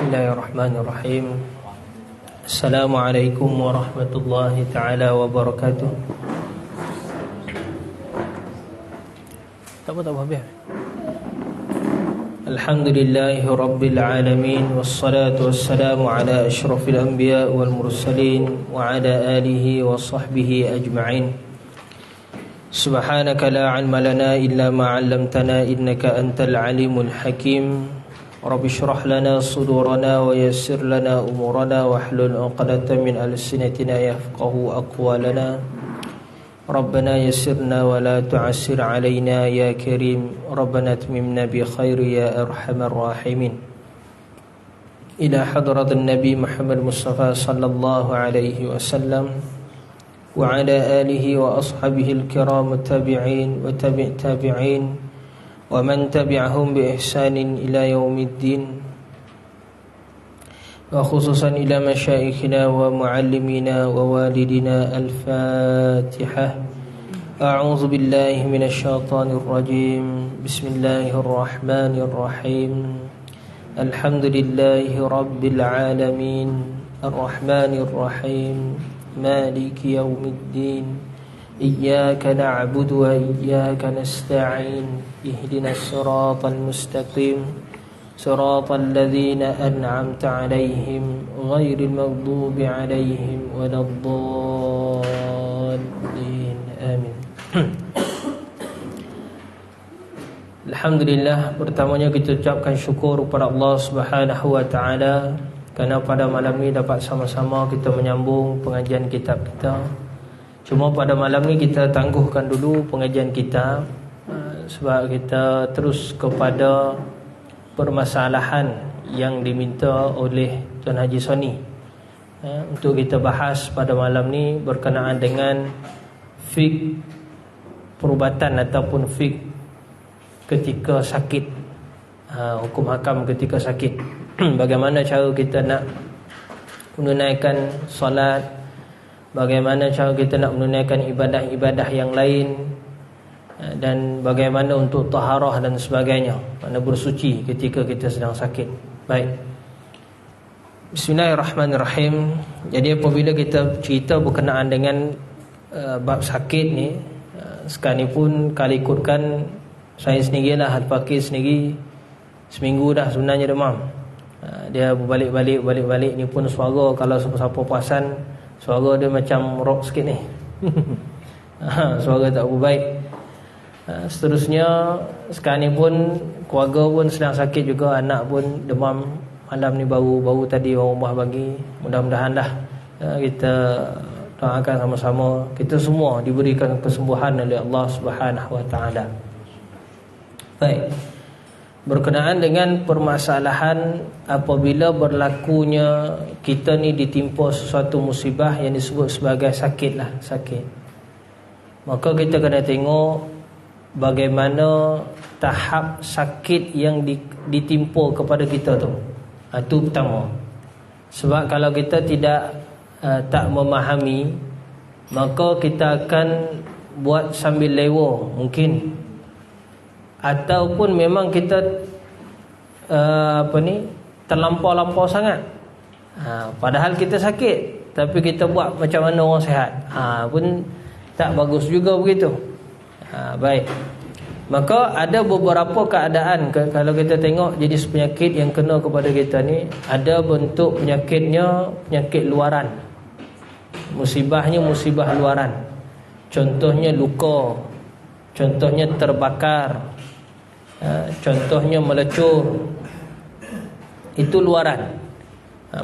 Bismillahirrahmanirrahim. Assalamualaikum warahmatullahi ta'ala wabarakatuh. Tak apa habis. Alhamdulillahi rabbil alamin, wassalatu wassalamu ala asyrafil anbiya wal mursalin wa ala alihi wa sahbihi ajma'in. Subhanaka la ilma lana illa ma 'allamtana innaka antal alimul hakim. Rabbi shrah lana sudurana wa yassir lana umurana wahlul 'uqdatam min alsinatina yafqahu aqwalana. Rabbana yassirna wa la tu'assir 'alaina ya karim. Rabbana atmimna bi khairi ya arhamar rahimin. Ila hadratin Nabi Muhammad Mustafa sallallahu alaihi wasallam wa ala alihi wa ashabihi al-kiram tabi'in wa tabi' tabi'in wa man tabi'ahum bi ihsanin ila yaumiddin, wa khususan ila masyayikhina wa muallimina wa walidina. Al-Fatihah. A'udzu billahi minasy syaithanir rajim. Bismillahirrahmanirrahim. Alhamdulillahi rabbil alamin, arrahmanir rahim, maliki yaumiddin. Iyyaka na'budu wa iyyaka nasta'in. Ihdinas siratal mustaqim, siratal ladzina an'amta 'alaihim ghairil maghdubi 'alaihim waladdallin. Amin. Alhamdulillah, pertamanya kita ucapkan syukur kepada Allah Subhanahu wa taala kerana pada malam ini dapat sama-sama kita menyambung pengajian kitab kita. Cuma pada malam ni kita tangguhkan dulu pengajian kita sebab kita terus kepada permasalahan yang diminta oleh Tuan Haji Soni untuk kita bahas pada malam ni berkenaan dengan fiqh perubatan ataupun fiqh ketika sakit, hukum hakam ketika sakit. Bagaimana cara kita nak menunaikan solat, bagaimana cara kita nak menunaikan ibadah-ibadah yang lain, dan bagaimana untuk taharah dan sebagainya, mana bersuci ketika kita sedang sakit. Baik, Bismillahirrahmanirrahim. Jadi apabila kita cerita berkenaan dengan bab sakit ni, sekarang ni pun kalau ikutkan saya sendirilah, Al-Fakir sendiri seminggu dah sebenarnya demam. Dia berbalik-balik ni pun suara, kalau siapa-siapa perasan suara dia macam rock sikit ni. Suara tak berbaik. Seterusnya sekarang ni pun keluarga pun sedang sakit juga, anak pun demam. Malam ni baru tadi orang rumah bagi. Mudah-mudahan dah kita doakan sama-sama kita semua diberikan kesembuhan oleh Allah Subhanahu wa taala. Baik, berkenaan dengan permasalahan apabila berlakunya kita ni ditimpa sesuatu musibah yang disebut sebagai sakit, maka kita kena tengok bagaimana tahap sakit yang ditimpa kepada kita tu. Itu pertama. Sebab kalau kita tak memahami, maka kita akan buat sambil lewa mungkin, ataupun memang kita terlampau-lampau sangat. Padahal kita sakit tapi kita buat macam mana orang sihat, pun tak bagus juga begitu. Baik, maka ada beberapa keadaan kalau kita tengok jenis penyakit yang kena kepada kita ni, ada bentuk penyakitnya penyakit luaran, musibahnya musibah luaran. Contohnya luka, contohnya terbakar, contohnya melecur. Itu luaran.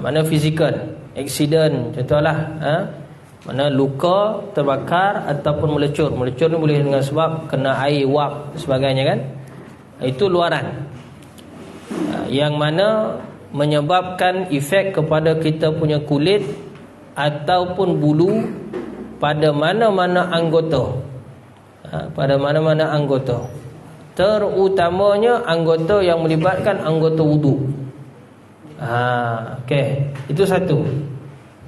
Mana fizikal, accident contohlah, mana luka, terbakar ataupun melecur. Melecur ni boleh dengan sebab kena air, wap sebagainya kan. Itu luaran, yang mana menyebabkan efek kepada kita punya kulit ataupun bulu pada mana-mana anggota. Pada mana-mana anggota, terutamanya anggota yang melibatkan anggota wudu. Okey, itu satu.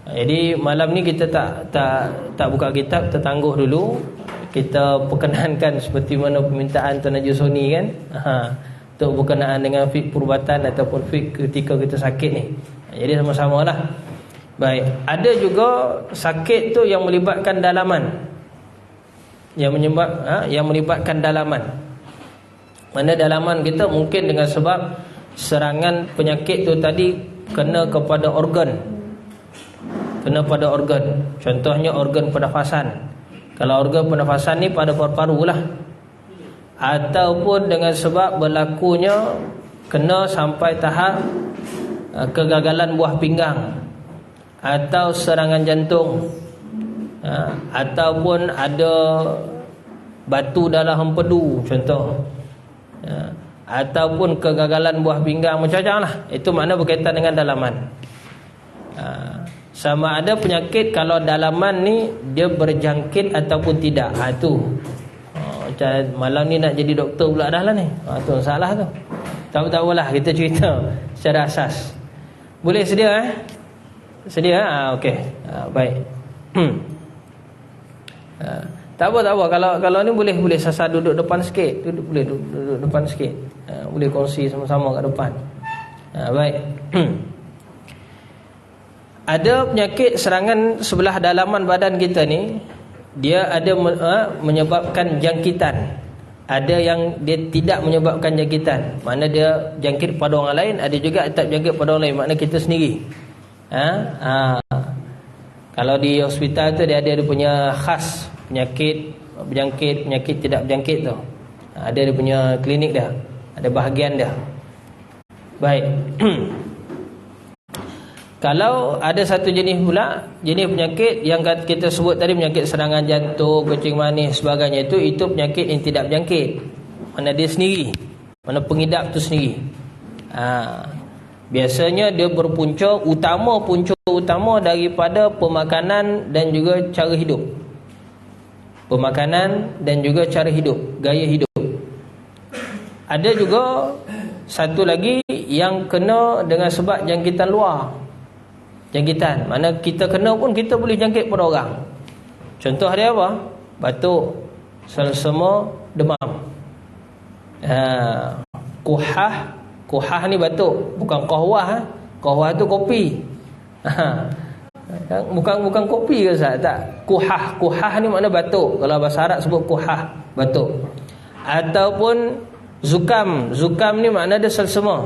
Jadi malam ni kita tak buka kitab, kita tangguh dulu. Kita perkenankan seperti mana permintaan Tuan Haji Soni kan. Untuk untuk berkenaan dengan fik perubatan ataupun fik ketika kita sakit ni. Jadi sama-sama lah. Baik, ada juga sakit tu yang melibatkan dalaman. Yang melibatkan dalaman. Mana dalaman kita mungkin dengan sebab serangan penyakit tu tadi kena kepada organ. Kena pada organ. Contohnya organ pernafasan. Kalau organ pernafasan ni pada paru-paru lah. Ataupun dengan sebab berlakunya kena sampai tahap kegagalan buah pinggang, atau serangan jantung, ataupun ada batu dalam empedu contoh, ataupun kegagalan buah pinggang, macam-macam lah. Itu makna berkaitan dengan dalaman. Sama ada penyakit kalau dalaman ni dia berjangkit ataupun tidak. Itu macam malam ni nak jadi doktor pula dah lah ni. Tu salah tu. Tak apalah, kita cerita secara asas. Boleh sedia Sedia? Okey. Baik. Tak apa. Kalau ni boleh sasar duduk depan sikit. Duduk depan sikit. Boleh kongsi sama-sama kat depan. Baik. Ada penyakit serangan sebelah dalaman badan kita ni, dia ada menyebabkan jangkitan. Ada yang dia tidak menyebabkan jangkitan, makna dia jangkit pada orang lain. Ada juga tak jangkit pada orang lain, makna kita sendiri. Kalau di hospital tu dia punya khas penyakit berjangkit, penyakit tidak berjangkit tu. Ada dia punya klinik dah, ada bahagian dah. Baik. Kalau ada satu jenis pula, jenis penyakit yang kita sebut tadi, penyakit serangan jantung, kencing manis, sebagainya, itu penyakit yang tidak berjangkit. Mana dia sendiri, mana pengidap tu sendiri. Biasanya dia punca utama daripada pemakanan dan juga cara hidup. Pemakanan dan juga cara hidup, gaya hidup. Ada juga satu lagi yang kena dengan sebab jangkitan luar. Jangkitan, mana kita kena pun kita boleh jangkit pada orang. Contoh dia apa? Batuk, selsema, demam. Kuhah ni batuk, bukan qahwah. Qahwah tu kopi. Bukan kopi ke Ustaz? Tak. Kuhah ni makna batuk. Kalau bahasa Arab sebut kuhah, batuk. Ataupun zukam. Zukam ni makna dia selsema.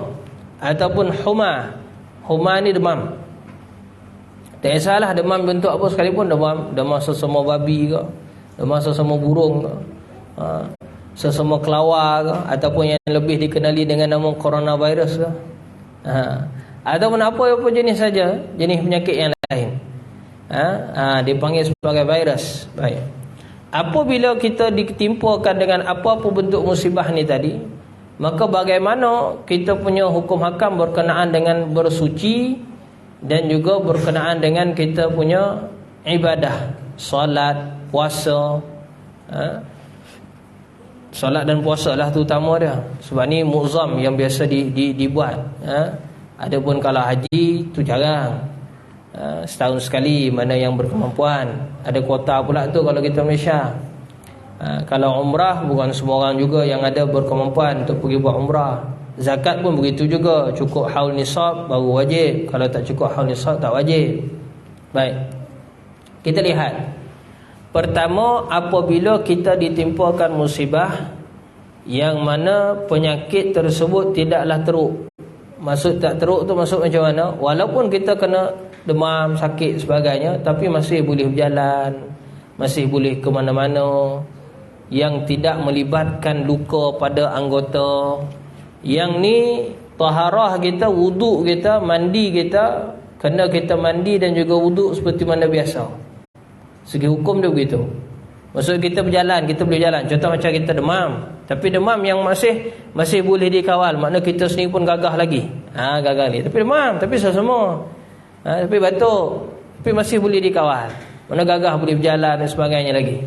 Ataupun huma. Huma ni demam. Tak kisahlah demam bentuk apa sekalipun, demam sesama babi ke, demam sesama burung ke, sesama kelawar ke, ataupun yang lebih dikenali dengan nama coronavirus ke, ataupun apa jenis saja, jenis penyakit yang lain, dipanggil sebagai virus. Baik. Apabila kita ditimpakan dengan apa-apa bentuk musibah ni tadi, maka bagaimana kita punya hukum hakam berkenaan dengan bersuci dan juga berkenaan dengan kita punya ibadah, solat, puasa. Solat dan puasa lah terutama dia, sebab ni mu'zam yang biasa dibuat. Adapun kalau haji tu jarang, setahun sekali, mana yang berkemampuan. Ada kuota pula tu kalau kita Malaysia. Kalau umrah, bukan semua orang juga yang ada berkemampuan untuk pergi buat umrah. Zakat pun begitu juga, cukup haul nisab baru wajib. Kalau tak cukup haul nisab tak wajib. Baik. Kita lihat. Pertama, apabila kita ditimpakan musibah yang mana penyakit tersebut tidaklah teruk. Maksud tak teruk tu maksud macam mana? Walaupun kita kena demam, sakit sebagainya, tapi masih boleh berjalan, masih boleh ke mana-mana, yang tidak melibatkan luka pada anggota. Yang ni taharah kita, wuduk kita, mandi kita, kena kita mandi dan juga wuduk seperti mana biasa. Segi hukum dia begitu. Maksud kita berjalan, kita boleh jalan. Contoh macam kita demam, tapi demam yang masih boleh dikawal, makna kita sendiri pun gagah lagi. Gagah ni. Tapi demam, tapi semua. Tapi batuk, tapi masih boleh dikawal. Mana gagah boleh berjalan dan sebagainya lagi.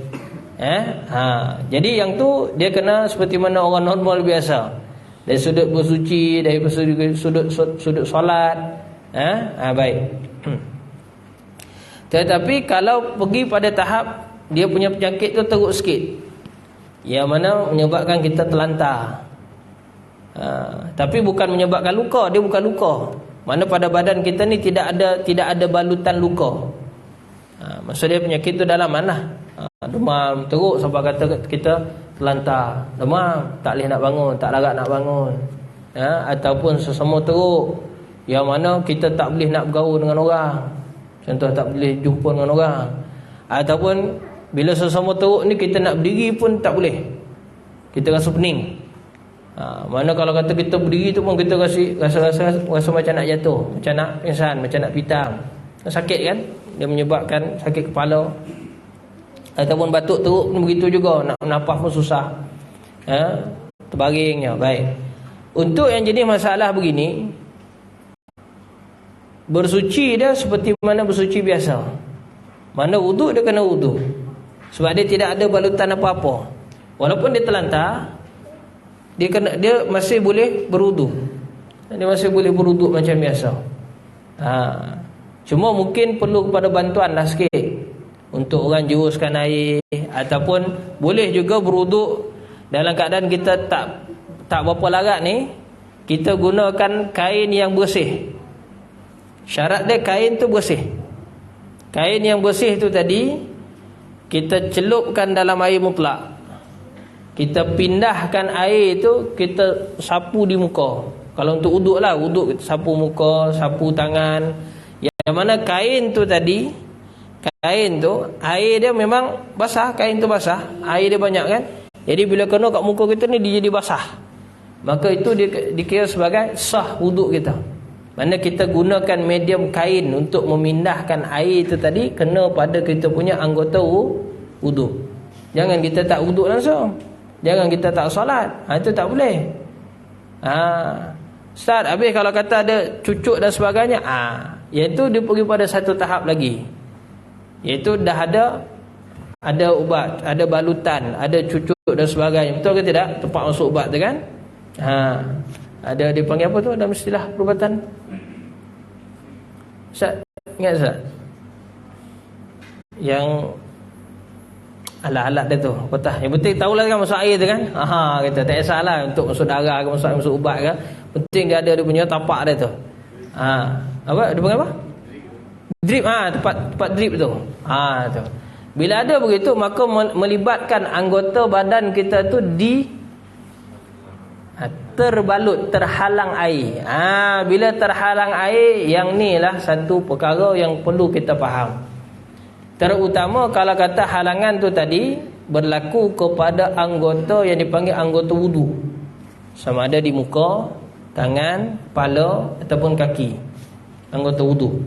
Jadi yang tu dia kena seperti mana orang normal biasa. Dari sudut bersuci, dari sudut solat. Baik. Tetapi kalau pergi pada tahap dia punya penyakit tu teruk sikit, yang mana menyebabkan kita terlantar, Tapi bukan menyebabkan luka, dia bukan luka. Mana pada badan kita ni tidak ada balutan luka. Maksud dia penyakit tu dalaman lah. Demam teruk sampai kata kita terlantar, demam, tak boleh nak bangun, tak larat nak bangun. Ataupun sesama teruk yang mana kita tak boleh nak bergaul dengan orang. Contoh, tak boleh jumpa dengan orang. Ataupun bila sesama teruk ni kita nak berdiri pun tak boleh, kita rasa pening. Mana kalau kata kita berdiri tu pun kita rasa macam nak jatuh, macam nak pingsan, macam nak pitang. Sakit kan? Dia menyebabkan sakit kepala. Ataupun batuk teruk pun begitu juga, nak nafas pun susah. Terbaringnya. Baik. Untuk yang jenis masalah begini, bersuci dia seperti mana bersuci biasa. Mana wuduk dia kena wuduk, sebab dia tidak ada balutan apa-apa. Walaupun dia terlantar, dia masih boleh berwuduk. Dia masih boleh berwuduk macam biasa. Cuma mungkin perlu kepada bantuan lah sikit untuk orang juruskan air, ataupun boleh juga berwuduk dalam keadaan kita tak berapa larat ni, kita gunakan kain yang bersih. Syarat dia kain tu bersih. Kain yang bersih tu tadi kita celupkan dalam air mutlak. Kita pindahkan air tu, kita sapu di muka. Kalau untuk wuduk lah, wuduk kita sapu muka, sapu tangan. Yang mana kain tu tadi, kain tu air dia memang basah, kain tu basah, air dia banyak kan. Jadi bila kena kat muka kita ni, dia jadi basah. Maka itu dikira sebagai sah wuduk kita. Mana kita gunakan medium kain untuk memindahkan air itu tadi kena pada kita punya anggota wuduk. Jangan kita tak wuduk langsung, jangan kita tak solat. Itu tak boleh. Ustaz, habis kalau kata ada cucuk dan sebagainya, iaitu dia pergi pada satu tahap lagi, iaitu dah ada ubat, ada balutan, ada cucuk dan sebagainya. Betul ke tidak? Tempat masuk ubat tu kan? Ada dipanggil apa tu dalam istilah perubatan? Ustaz, ingat Ustaz? Yang alat-alat dia tu, betah. Yang penting tahulah kan masuk air tu kan? Kita tak kisahlah untuk masuk darah ke masuk ubat ke. Penting dia ada dia punya tapak dia tu. Apa? Dia panggil apa? Drip. Tempat drip tu. Tu. Bila ada begitu, maka melibatkan anggota badan kita tu terbalut, terhalang air. Bila terhalang air, yang ni lah satu perkara yang perlu kita faham. Terutama kalau kata halangan tu tadi berlaku kepada anggota yang dipanggil anggota wudu, sama ada di muka, tangan, kepala ataupun kaki. Anggota wudu.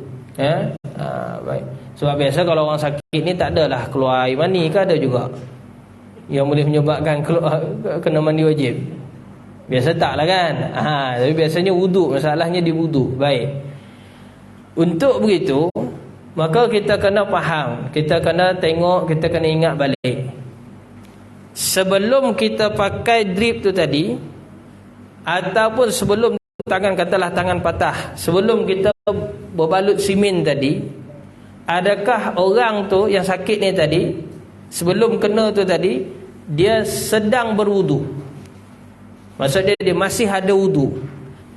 Baik. Sebab biasa kalau orang sakit ni tak adalah keluar air mani ke, ada juga yang boleh menyebabkan kena mandi wajib. Biasa tak lah kan. Tapi biasanya wuduk, masalahnya di wuduk. Baik. Untuk begitu, maka kita kena faham, kita kena tengok, kita kena ingat balik. Sebelum kita pakai drip tu tadi, ataupun sebelum tangan, katalah tangan patah, sebelum kita berbalut simen tadi, adakah orang tu yang sakit ni tadi, sebelum kena tu tadi, dia sedang berwuduk? Maksudnya dia masih ada wudu.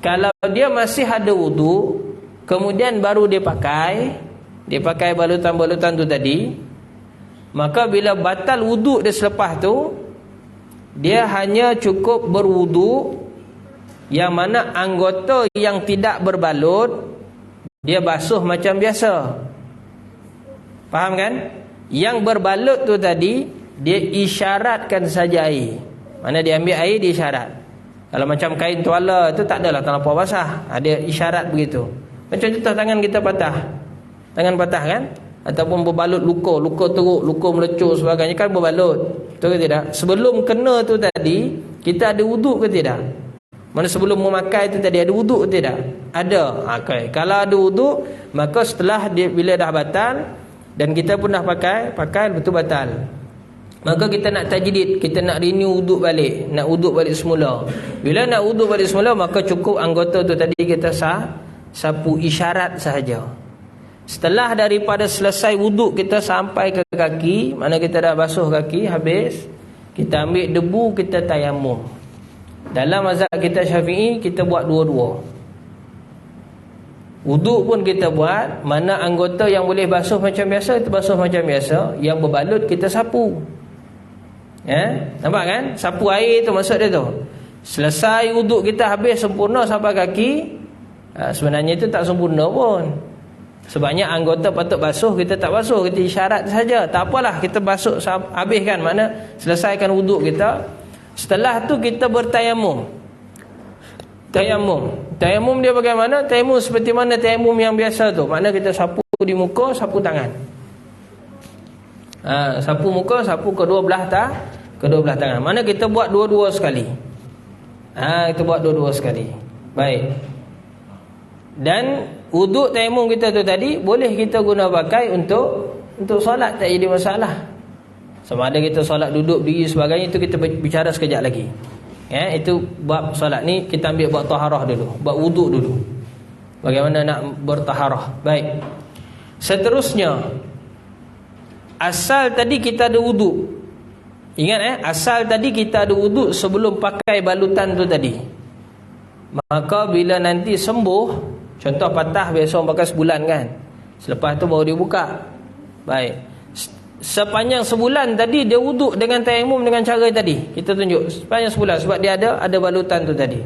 Kalau dia masih ada wudu, kemudian baru dia pakai balutan-balutan tu tadi, maka bila batal wudu dia selepas tu, dia hanya cukup berwudu, yang mana anggota yang tidak berbalut dia basuh macam biasa. Faham kan? Yang berbalut tu tadi dia isyaratkan saja air. Mana dia ambil air, dia isyarat. Kalau macam kain tuala tu tak adalah terlampau basah, ada isyarat begitu. Macam contoh tangan kita patah, tangan patah kan, ataupun berbalut luka teruk, luka melecur sebagainya kan berbalut. Betul ke tidak? Sebelum kena tu tadi kita ada wuduk ke tidak? Mana sebelum memakai tu tadi ada wuduk ke tidak? Ada. Okay. Kalau ada wuduk, maka setelah dia, bila dah batal dan kita pun dah pakai betul batal, maka kita nak tajdid, kita nak renew wuduk balik, nak wuduk balik semula. Bila nak wuduk balik semula, maka cukup anggota tu tadi kita sapu isyarat sahaja. Setelah daripada selesai wuduk kita sampai ke kaki, mana kita dah basuh kaki habis, kita ambil debu, kita tayamum. Dalam mazhab kita Syafi'i, kita buat dua-dua. Wuduk pun kita buat. Mana anggota yang boleh basuh macam biasa, itu basuh macam biasa. Yang berbalut kita sapu. Nampak kan? Sapu air tu maksud dia tu. Selesai wuduk kita habis sempurna sampai kaki, sebenarnya itu tak sempurna pun. Sebabnya anggota patut basuh, kita tak basuh, kita isyarat saja. Tak apalah, kita basuh habiskan, makna selesaikan wuduk kita. Setelah tu kita bertayamum. Tayamum dia bagaimana? Tayamum seperti mana tayamum yang biasa tu. Makna kita sapu di muka, sapu tangan. Sapu muka, sapu kedua belah tangan. Mana kita buat dua-dua sekali. Kita buat dua-dua sekali. Baik. Dan wuduk tayamum kita tu tadi boleh kita guna pakai untuk solat, tak jadi masalah. Sama ada kita solat duduk, berdiri sebagainya, itu kita bicara sekejap lagi. Itu bab solat ni kita ambil bab taharah dulu, bab wuduk dulu. Bagaimana nak bertaharah. Baik. Seterusnya, asal tadi kita ada wuduk. Ingat asal tadi kita ada wuduk sebelum pakai balutan tu tadi. Maka bila nanti sembuh, contoh patah biasa orang pakai sebulan kan. Selepas tu baru dia buka. Baik. Sepanjang sebulan tadi dia wuduk dengan tayamum dengan cara tadi. Kita tunjuk sepanjang sebulan sebab dia ada balutan tu tadi.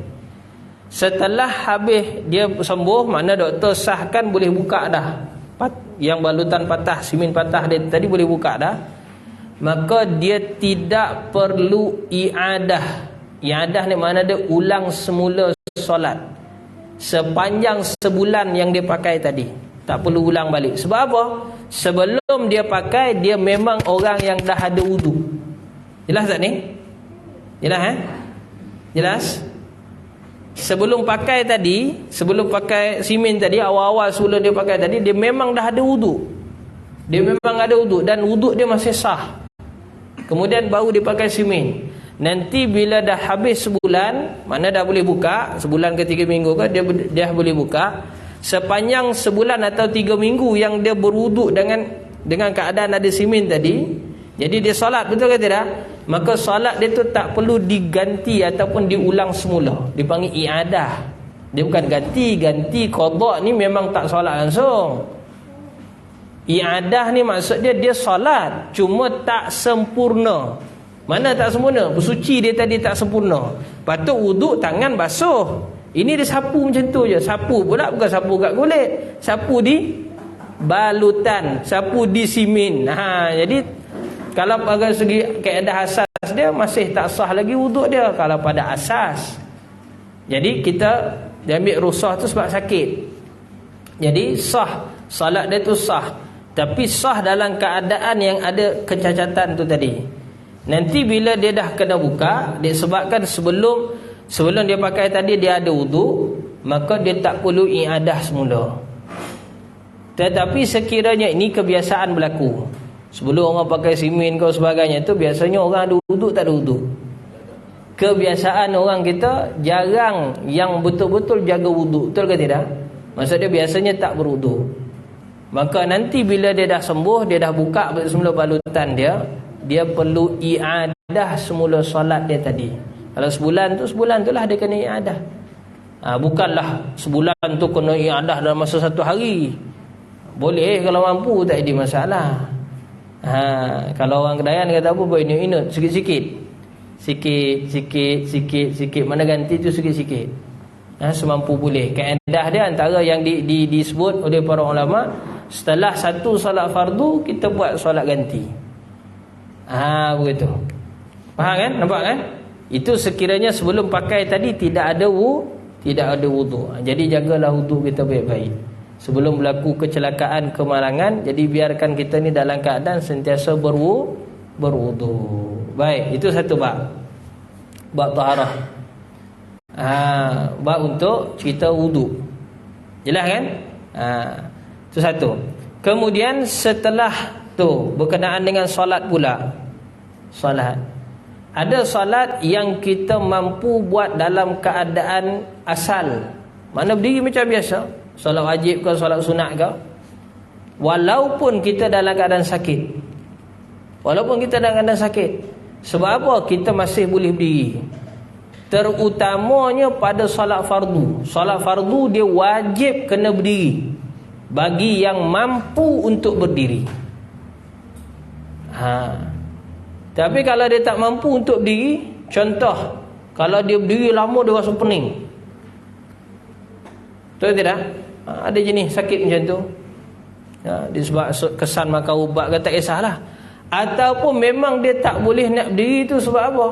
Setelah habis dia sembuh, makna doktor sahkan boleh buka dah. Yang balutan patah, simin patah dia tadi boleh buka dah. Maka dia tidak perlu i'adah. I'adah ni makna dia ulang semula solat sepanjang sebulan yang dia pakai tadi. Tak perlu ulang balik. Sebab apa? Sebelum dia pakai, dia memang orang yang dah ada wuduk. Jelas tak ni? Jelas Jelas? Sebelum pakai tadi, sebelum pakai simen tadi, awal-awal sebelum dia pakai tadi, dia memang dah ada wuduk. Dia memang ada wuduk dan wuduk dia masih sah. Kemudian baru dia pakai simen. Nanti bila dah habis sebulan, mana dah boleh buka, sebulan ke 3 minggu ke, dia boleh buka. Sepanjang sebulan atau 3 minggu yang dia berwuduk dengan keadaan ada simen tadi, jadi dia solat, betul ke tidak? Maka solat dia tu tak perlu diganti ataupun diulang semula. Dipanggil i'adah. Dia bukan ganti qada ni memang tak solat langsung. I'adah ni maksud dia solat, cuma tak sempurna. Mana tak sempurna? Bersuci dia tadi tak sempurna. Patut wuduk tangan basuh. Ini dia sapu macam tu je. Sapu pula bukan sapu kat kulit, sapu di balutan, sapu di simen. Jadi kalau pada segi kaedah asas dia masih tak sah lagi wuduk dia kalau pada asas. Jadi kita ambil rusah tu sebab sakit. Jadi sah, salat dia tu sah. Tapi sah dalam keadaan yang ada kecacatan tu tadi. Nanti bila dia dah kena buka, disebabkan sebelum dia pakai tadi dia ada wuduk, maka dia tak perlu i'adah semula. Tetapi sekiranya ini kebiasaan berlaku, sebelum orang pakai simen ke sebagainya tu, biasanya orang ada wuduk tak ada wuduk. Kebiasaan orang kita jarang yang betul-betul jaga wuduk, betul ke tidak? Maksudnya biasanya tak berwuduk. Maka nanti bila dia dah sembuh, dia dah buka semula balutan dia perlu i'adah semula solat dia tadi. Kalau sebulan tu lah dia kena i'adah. Bukanlah sebulan tu kena i'adah dalam masa 1 hari. Boleh kalau mampu, tak ada masalah. Kalau orang Kedayan kata apa, boleh inut sikit-sikit. Sikit. Mana ganti tu sikit-sikit. Semampu boleh. Kaedah dia antara yang disebut oleh para ulama, setelah satu solat fardu kita buat solat ganti. Begitu. Faham kan? Nampak kan? Itu sekiranya sebelum pakai tadi tidak ada wuduk. Jadi jagalah wuduk kita baik-baik. Sebelum berlaku kecelakaan, kemalangan, jadi biarkan kita ni dalam keadaan sentiasa berwuduk. Baik, itu satu bab. Bab taharah. Bab untuk cerita wuduk. Jelas kan? Itu satu. Kemudian setelah tu berkenaan dengan solat pula. Solat. Ada solat yang kita mampu buat dalam keadaan asal. Mana berdiri macam biasa, solat wajib ke, solat sunat ke, walaupun kita dalam keadaan sakit. Sebab apa? Kita masih boleh berdiri. terutamanya pada solat fardu. Solat fardu dia wajib kena berdiri bagi yang mampu untuk berdiri. Tapi kalau dia tak mampu untuk berdiri, contoh, kalau dia berdiri lama dia rasa pening. Betul tidak? Ada jenis sakit macam tu. Disebab kesan makan ubat ke, tak kisahlah. Ataupun memang dia tak boleh nak berdiri tu sebab apa?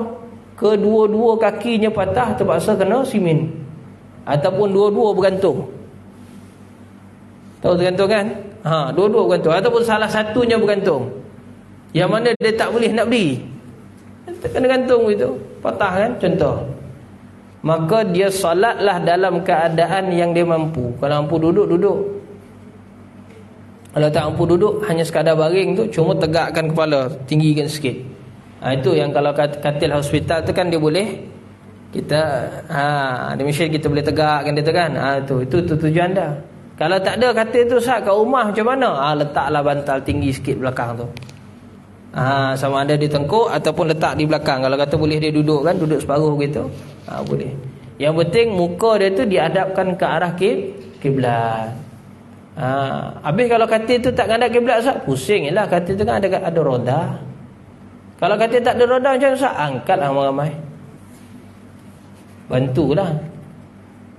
Kedua-dua kakinya patah, terpaksa kena simen. Ataupun dua-dua bergantung. Tahu tergantung kan? Dua-dua bergantung. Ataupun salah satunya bergantung. Yang mana dia tak boleh nak berdiri, kena gantung gitu, patah kan, contoh. Maka dia solatlah dalam keadaan yang dia mampu. Kalau mampu duduk, duduk. Kalau tak mampu duduk, hanya sekadar baring tu, cuma tegakkan kepala, tinggikan sikit. Itu yang kalau katil hospital tu kan dia boleh, kita di Malaysia kita boleh tegakkan dia tu kan. Itu tujuan dah. Kalau tak ada katil tu sat kat rumah macam mana? Letaklah bantal tinggi sikit belakang tu. Sama ada di tengkuk ataupun letak di belakang. Kalau kata boleh dia duduk kan, duduk separuh gitu, boleh. Yang penting muka dia tu dihadapkan ke arah kiblat. Habis kalau katil tu tak ngadap kiblat, pusing jelah. Katil tu kan ada roda. Kalau katil tak ada roda macam mana, angkatlah ramai-ramai, bantulah.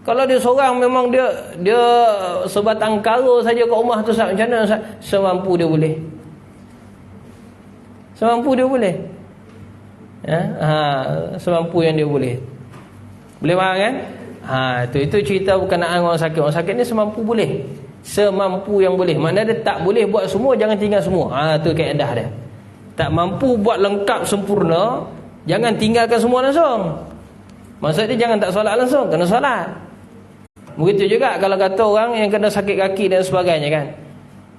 Kalau dia seorang memang dia sebatang kara saja kat rumah tu, macam mana? Semampu dia boleh. Semampu dia boleh. Semampu yang dia boleh. Boleh faham kan? Itu cerita berkenaan orang sakit. Orang sakit ni semampu boleh. Semampu yang boleh. Maknanya dia tak boleh buat semua, jangan tinggal semua. Itu kaedah dia. Tak mampu buat lengkap sempurna, jangan tinggalkan semua langsung. Maksud dia jangan tak solat langsung, kena solat. Begitu juga kalau kata orang yang kena sakit kaki dan sebagainya kan,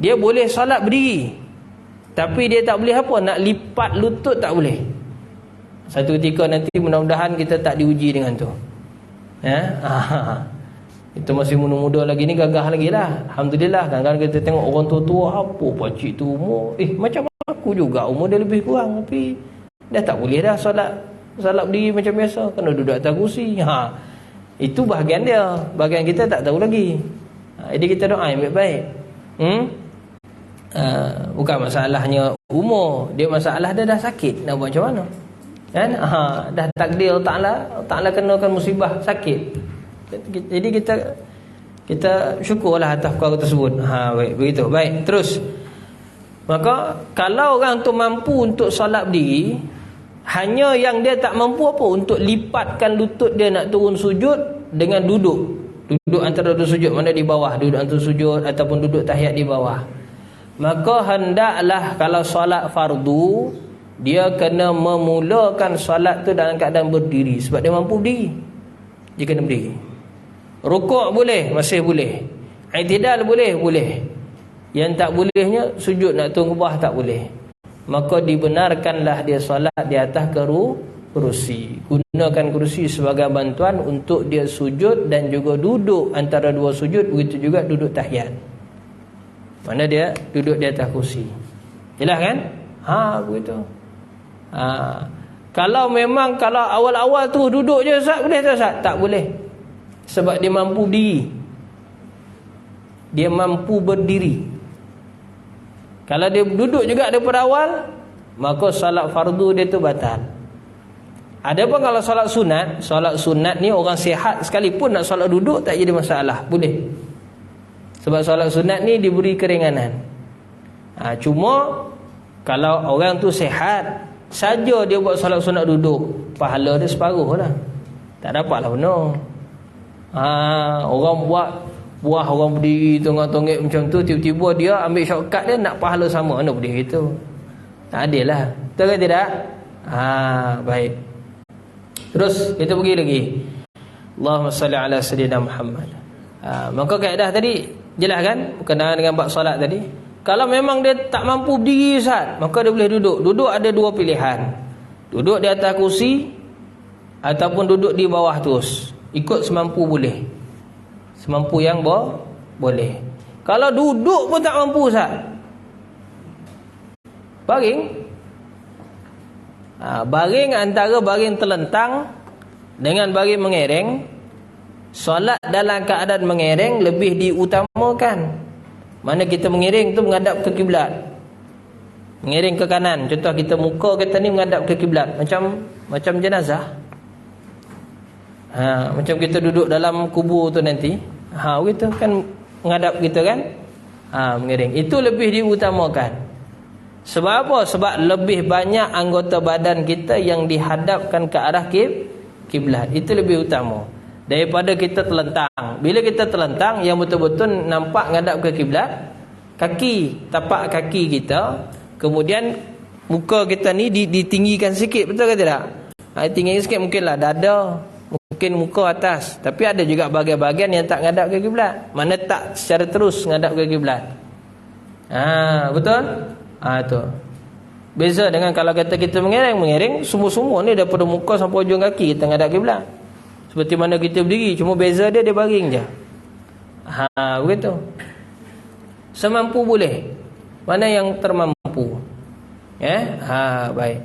dia boleh solat berdiri, tapi dia tak boleh apa, nak lipat lutut tak boleh. Satu ketika nanti mudah-mudahan kita tak diuji dengan tu. Itu masih muda-muda lagi ni, gagah lagi lah. Alhamdulillah. Kadang-kadang kita tengok orang tua-tua, apa pakcik tu umur, macam aku juga umur dia lebih kurang, tapi dah tak boleh dah solat berdiri macam biasa, kena duduk atas kursi. Itu bahagian dia, bahagian kita tak tahu lagi. Jadi kita doa yang baik-baik. Bukan masalahnya umur, dia masalah dia dah sakit, nak buat macam mana kan? Dah takdir Ta'ala kenakan musibah sakit. Jadi kita syukurlah atas perkara tersebut. Baik, begitu. Baik, terus. Maka kalau orang tu mampu untuk solat berdiri, hanya yang dia tak mampu apa? Untuk lipatkan lutut dia nak turun sujud dengan duduk antara dua sujud, mana di bawah, duduk antara sujud ataupun duduk tahiyat di bawah. Maka hendaklah kalau solat fardu, dia kena memulakan solat tu dalam keadaan berdiri, sebab dia mampu berdiri. Dia kena berdiri. Rukuk boleh, masih boleh. I'tidal boleh. Yang tak bolehnya sujud nak turun ke bawah tak boleh. Maka dibenarkanlah dia solat di atas kerusi. Gunakan kerusi sebagai bantuan untuk dia sujud dan juga duduk antara dua sujud. Begitu juga duduk tahiyat. Mana dia duduk di atas kursi. Jelas kan? Begitu. Kalau memang kalau awal-awal tu duduk je, Ustaz, boleh tak Ustaz? Tak boleh. Sebab dia mampu berdiri. Dia mampu berdiri. Kalau dia duduk juga daripada awal, maka solat fardu dia tu batal. Adapun kalau solat sunat ni orang sihat sekalipun nak solat duduk tak jadi masalah, boleh. Sebab solat sunat ni diberi keringanan. Cuma kalau orang tu sihat saja dia buat solat sunat duduk, pahala dia separuh lah, tak dapatlah benar. Orang buah orang berdiri tonggak-tonggak macam tu, tiba-tiba dia ambil shortcut dia nak pahala sama, mana boleh gitu. Tak adil lah. Betul ke tidak? Baik. Terus kita pergi lagi. Allahumma salli ala sayyidina Muhammad. Maka kaedah tadi jelas kan berkenaan dengan bab solat tadi. Kalau memang dia tak mampu berdiri Ustaz, maka dia boleh duduk. Duduk ada dua pilihan. Duduk di atas kursi ataupun duduk di bawah terus. Ikut semampu boleh. Semampu yang boleh. Kalau duduk pun tak mampu Ustaz, baring. Baring antara baring terlentang dengan bagi mengereng, solat dalam keadaan mengereng lebih diutamakan. Mana kita mengereng tu menghadap ke kiblat, mengereng ke kanan. Contoh kita muka kita ni menghadap ke kiblat, macam jenazah. Macam kita duduk dalam kubur tu nanti, begitu kan, menghadap kita kan, mengereng. Itu lebih diutamakan. Sebab apa? Sebab lebih banyak anggota badan kita yang dihadapkan ke arah kiblat. Itu lebih utama daripada kita terlentang. Bila kita terlentang, yang betul-betul nampak ngadap ke kiblat, kaki, tapak kaki kita, kemudian muka kita ni ditinggikan sikit, betul ke tidak? Tinggi sikit, mungkinlah dada, mungkin muka atas. Tapi ada juga bahagian-bahagian yang tak ngadap ke kiblat. Mana tak secara terus ngadap ke kiblat. Betul? Tu. Beza dengan kalau kata kita mengereng semua-semua ni daripada muka sampai ujung kaki kita ngadap kiblat. Seperti mana kita berdiri, cuma beza dia baring je. Begitu. Semampu boleh. Mana yang termampu. Baik.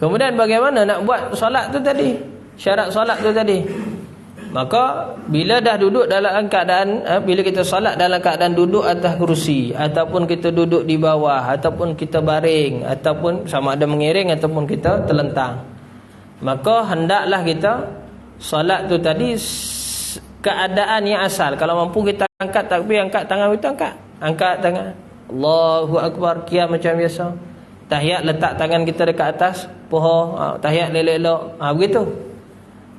Kemudian bagaimana nak buat solat tu tadi? Syarat solat tu tadi. Maka bila dah duduk dalam keadaan, bila kita solat dalam keadaan duduk atas kerusi, ataupun kita duduk di bawah, ataupun kita baring, ataupun sama ada mengiring ataupun kita terlentang, maka hendaklah kita solat tu tadi keadaan yang asal. Kalau mampu kita angkat takbir, angkat tangan kita, angkat tangan, Allahu Akbar, qiyam macam biasa. Tahiyat letak tangan kita dekat atas pohon, tahiyat elok-elok, begitu.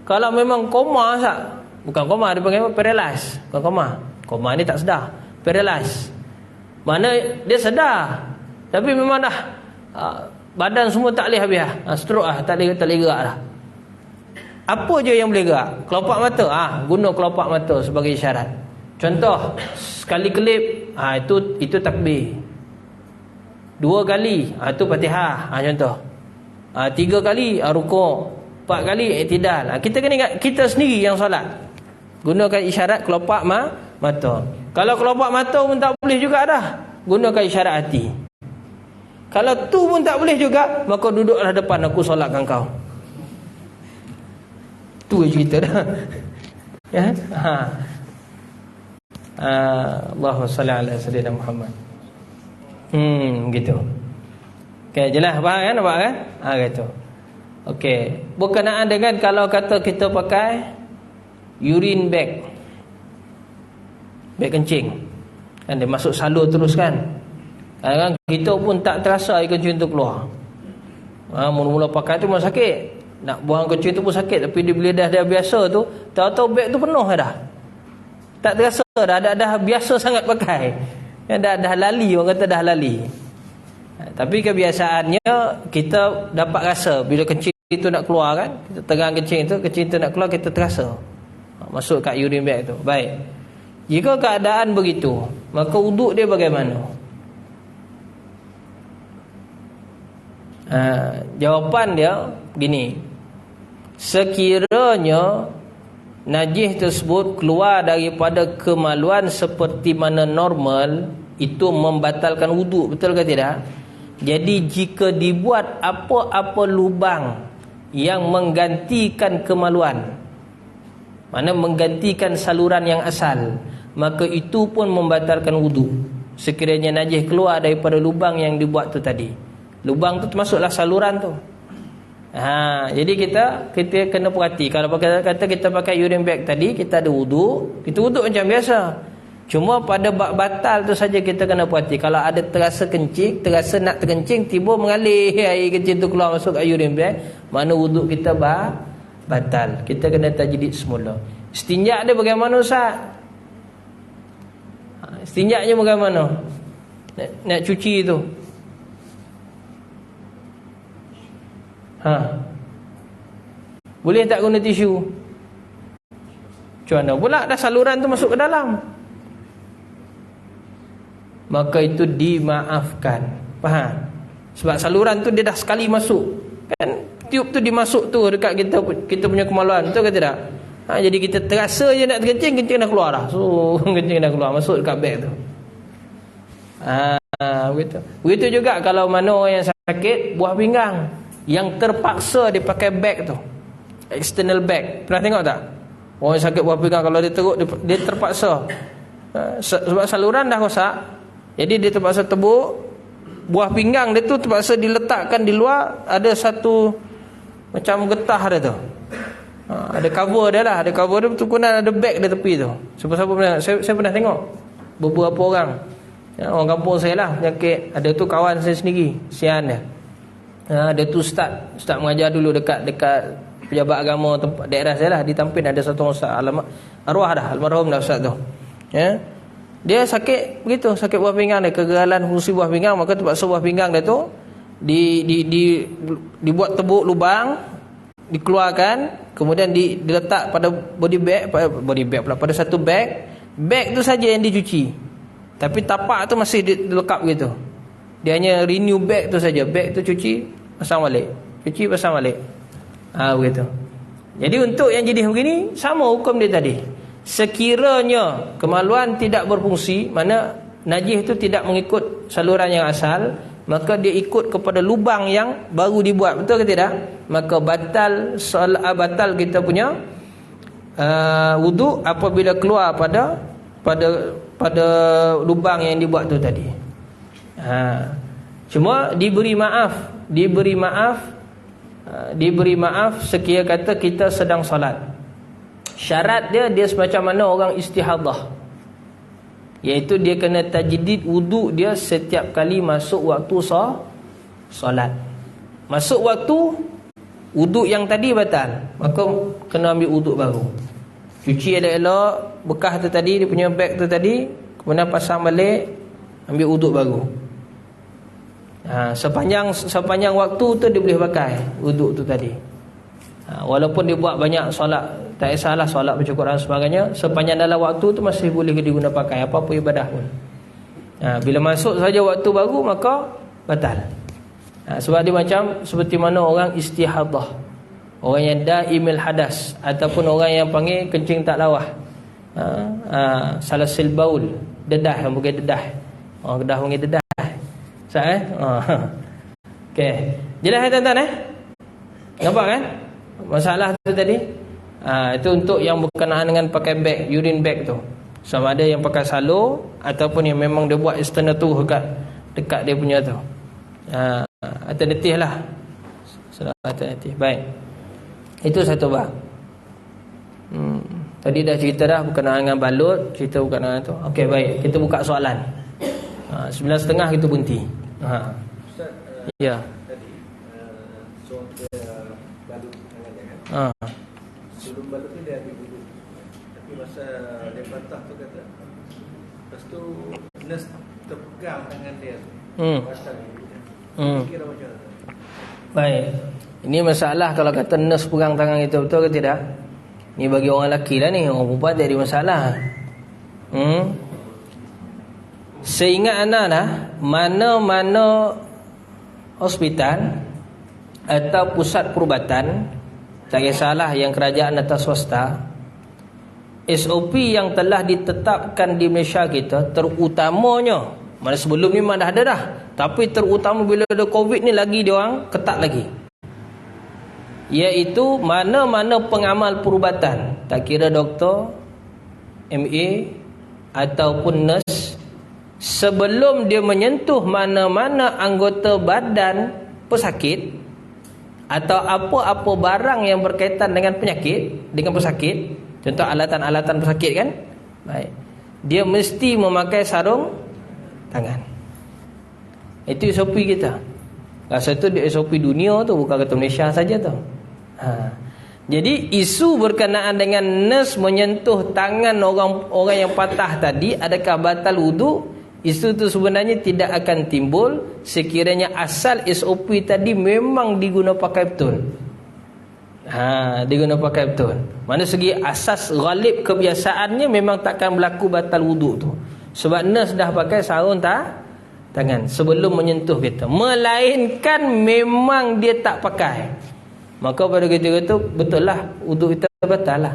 Kalau memang koma sah, bukan koma, dia panggil paralyze. Bukan koma. Koma ni tak sedar. Paralyze. Mana dia sedar, tapi memang dah badan semua tak boleh habis stroke tak boleh gerak dah. Apa je yang boleh gerak? Kelopak mata. Guna kelopak mata sebagai isyarat. Contoh, sekali kelip, itu takbir. 2 kali, itu Fatihah, contoh. 3 kali rukuk. 4 kali i'tidal. Kita kena ingat kita sendiri yang solat. Gunakan isyarat kelopak mata. Kalau kelopak mata pun tak boleh juga dah, gunakan isyarat hati. Kalau tu pun tak boleh juga, maka duduklah depan, aku solatkan kau. Tu cerita dah. Allahumma salli ala sayyidina Muhammad. Gitu. Okey, jelas faham kan? Gitu. Okey, berkenaan dengan kalau kata kita pakai urine bag kencing, kan dia masuk salur terus kan, kadang-kadang kita pun tak terasa air kencing tu keluar. Mula-mula pakai tu memang sakit, nak buang kencing tu pun sakit. Tapi bila dah biasa tu, tahu-tahu bag tu penuh dah, tak terasa dah biasa sangat pakai, dah lali, orang kata dah lali. Tapi kebiasaannya kita dapat rasa bila kencing itu nak keluar kan, kita tegang kencing tu nak keluar, kita terasa masuk kat urine bag tu. Baik, jika keadaan begitu, maka wuduk dia bagaimana? Jawapan dia begini: sekiranya najis tersebut keluar daripada kemaluan seperti mana normal, itu membatalkan wuduk, betul ke tidak? Jadi jika dibuat apa-apa lubang yang menggantikan kemaluan, mana menggantikan saluran yang asal, maka itu pun membatalkan wuduk. Sekiranya najis keluar daripada lubang yang dibuat tu tadi, lubang tu termasuklah saluran tu. Jadi kita kena perhati. Kalau kata kita pakai urine bag tadi, kita ada wuduk, kita wuduk macam biasa. Cuma pada bab batal tu saja kita kena perhati. Kalau ada terasa kencing, terasa nak terkencing, tiba mengalir air kencing tu keluar masuk kat urine bag, mana wuduk kita batal. Kita kena tajdid semula. Istinja dia bagaimana Ustaz? Istinjaknya bagaimana? Nak cuci tu. Boleh tak guna tisu? Macam mana pula dah saluran tu masuk ke dalam? Maka itu dimaafkan. Faham? Sebab saluran tu dia dah sekali masuk, kan tiup tu dimasuk tu dekat kita punya kemaluan, betul ke tidak? Jadi kita terasa je nak terkencing, kencing dah keluar dah. So kencing dah keluar, masuk dekat beg tu. Begitu. Begitu juga kalau mana orang yang sakit buah pinggang, yang terpaksa dia pakai beg tu. external bag. Pernah tengok tak? Orang yang sakit buah pinggang kalau dia teruk, dia terpaksa sebab saluran dah rosak, jadi dia terpaksa tebuk buah pinggang dia tu, terpaksa diletakkan di luar, ada satu macam getah dia tu. Ada cover dia lah, ada cover dia betul, kemudian ada bag di tepi tu. Siapa-siapa pernah, saya pernah tengok beberapa orang, orang kampung saya lah, penyakit. Ada tu kawan saya sendiri, sian dia. Dia tu start mengajar dulu dekat pejabat agama tempat daerah saya lah, di Tampin ada satu ustaz, arwah dah, almarhum dah ustaz tu. Dia sakit begitu, sakit buah pinggang dia, kegagalan fungsi buah pinggang, maka terpaksa buah pinggang dia tu dibuat tebuk lubang, dikeluarkan, kemudian diletak pada body bag pula, pada satu bag tu saja yang dicuci, tapi tapak tu masih dilekap gitu. Dia hanya renew bag tu saja, bag tu cuci pasang balik, cuci pasang balik. Begitu. Jadi untuk yang jenis begini sama hukum dia tadi. Sekiranya kemaluan tidak berfungsi, mana najis itu tidak mengikut saluran yang asal, maka dia ikut kepada lubang yang baru dibuat, betul ke tidak? Maka batal kita punya wuduk apabila keluar pada lubang yang dibuat tu tadi. Cuma diberi maaf sekiranya kata kita sedang solat. Syarat dia semacam mana orang istihadah, iaitu dia kena tajdid wuduk dia setiap kali masuk waktu solat. Masuk waktu, wuduk yang tadi batal, maka kena ambil wuduk baru. Cuci elok-elok bekas tu tadi, dia punya bag tu tadi, kemudian pasang balik, ambil wuduk baru. Sepanjang waktu tu dia boleh pakai wuduk tu tadi. Walaupun dia buat banyak solat, tak kisahlah solat bercukup dan sebagainya, sepanjang dalam waktu tu masih boleh digunakan pakai apa-apa ibadah pun. Bila masuk saja waktu baru, maka batal. Sebab dia macam seperti mana orang istihadah, orang yang daimil hadas, ataupun orang yang panggil kencing tak lawah, salasil baul, dedah, yang panggil dedah. Orang Kedah panggil dedah. Okey. Jelas tuan-tuan nampak kan masalah tu tadi? Itu untuk yang berkenaan dengan pakai bag, urine bag tu. Sama ada yang pakai salur ataupun yang memang dia buat external tu dekat dia punya tu. Alternatif lah. Alternatif. Baik. Itu satu bab. Tadi dah cerita dah berkenaan dengan balut, cerita berkenaan tu. Okey, baik. Kita buka soalan. 9.30 kita berhenti. Ustaz, ya. Tadi soal balut tangan kan? Sebelum balut ni dia ambil wuduk. Tapi masa dia patah tu kata, lepas tu nurse terpegang tangan dia tu. Batal dia. Kira macam mana? Baik. Ini masalah kalau kata nurse pegang tangan kita, betul ke tidak? Ni bagi orang lelaki lah ni, orang perempuan tak ada masalah. Seingat anak dah, mana-mana hospital atau pusat perubatan, tak kisahlah yang kerajaan atau swasta, SOP yang telah ditetapkan di Malaysia kita, terutamanya, mana sebelum ni memang dah ada dah, tapi terutama bila ada COVID ni lagi dia orang ketat lagi, iaitu mana-mana pengamal perubatan, tak kira doktor, MA ataupun nurse, sebelum dia menyentuh mana-mana anggota badan pesakit atau apa-apa barang yang berkaitan dengan penyakit, dengan pesakit, contoh alatan-alatan pesakit kan, baik, dia mesti memakai sarung tangan. Itu SOP kita. Rasa tu dia SOP dunia tu, bukan kata Malaysia saja tu. Jadi isu berkenaan dengan nurse menyentuh tangan orang yang patah tadi, adakah batal wuduk? Isu itu sebenarnya tidak akan timbul sekiranya asal SOP tadi memang diguna pakai betul. Diguna pakai betul. Mana segi asas ghalib kebiasaannya memang takkan berlaku batal wuduk tu. Sebab nurse dah pakai sarung tangan sebelum menyentuh kita. Melainkan memang dia tak pakai, maka pada ketika itu betul lah wuduk kita batal lah.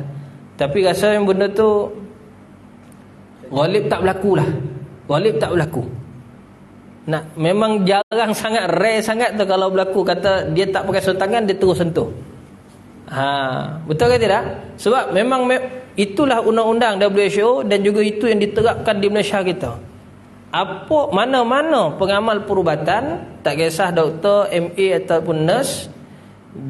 Tapi rasa yang benda tu ghalib tak berlaku lah. Ghalib tak berlaku. Memang jarang sangat, rare sangat tu kalau berlaku kata dia tak pakai sarung tangan, dia terus sentuh. Betul ke tidak? Sebab memang itulah undang-undang WHO dan juga itu yang diterapkan di Malaysia kita. Apa mana-mana pengamal perubatan, tak kisah doktor, MA ataupun nurse,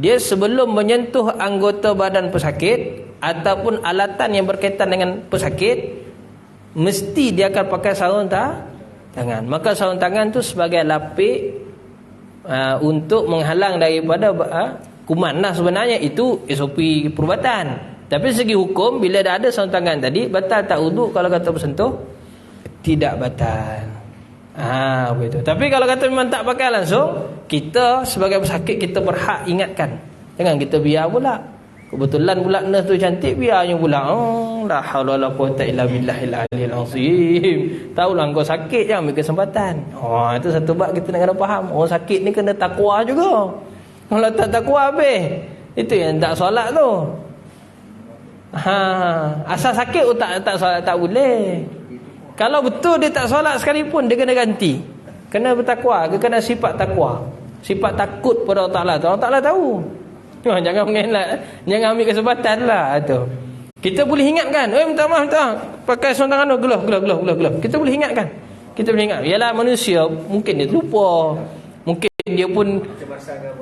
dia sebelum menyentuh anggota badan pesakit ataupun alatan yang berkaitan dengan pesakit, mesti dia akan pakai sarung tangan. Maka sarung tangan tu sebagai lapik untuk menghalang daripada kuman. Nah, sebenarnya itu SOP perubatan. Tapi segi hukum, bila dah ada sarung tangan tadi, batal tak wuduk kalau kata bersentuh? Tidak batal. Begitu. Tapi kalau kata memang tak pakai langsung, kita sebagai pesakit kita berhak ingatkan. Jangan kita biar pula. Kebetulan pula nurse tu cantik, biarnya pula. La haula wala quwata illa billahil aliyil azim. Tahulah kau sakit, jangan ambil kesempatan. Itu satu bab kita nak kena faham. Orang sakit ni kena takwa juga. Kalau tak takwa habis. Itu yang tak solat tu. Asal sakit tak solat tak boleh. Kalau betul dia tak solat sekalipun, dia kena ganti. Kena bertakwa, dia kena sifat takwa. Sifat takut pada Allah Ta'ala. Allah Ta'ala tahu. Jangan mengelak, jangan ambil kesempatan lah tu. Kita boleh ingatkan, minta maaf, pakai sarung tangan tu, gelah. Kita boleh ingatkan. Kita boleh ingat. Yalah, manusia mungkin dia terlupa. Mungkin dia pun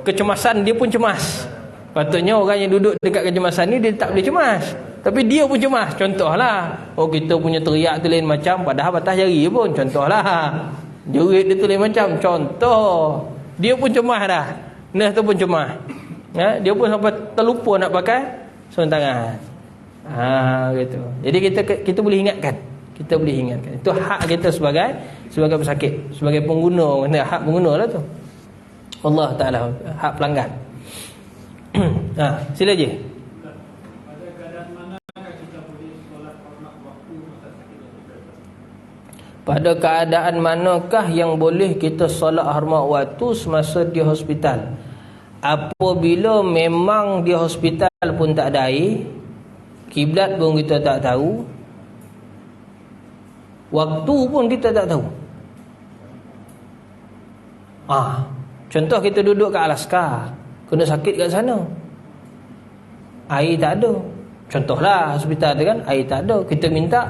kecemasan, dia pun cemas. Patutnya orang yang duduk dekat kecemasan ni, dia tak boleh cemas. Tapi dia pun cemas. Contohlah, kita punya teriak tu lain macam, padahal batas jari pun. Contohlah, jerit dia tu lain macam. Contoh, dia pun cemas dah. Nurse tu pun cemas. Dia pun sampai terlupa nak pakai sarung tangan. Gitu. Jadi kita boleh ingatkan. Kita boleh ingatkan. Itu hak kita sebagai pesakit, sebagai pengguna. Hak pengguna lah tu. Allah Ta'ala, hak pelanggan. Sila je. Pada keadaan manakah yang boleh kita solat hormat waktu semasa di hospital? Apabila memang di hospital pun tak ada air, kiblat pun kita tak tahu, waktu pun kita tak tahu. Contoh kita duduk kat Alaska, kena sakit kat sana, air tak ada. Contohlah hospital tu kan, air tak ada. Kita minta,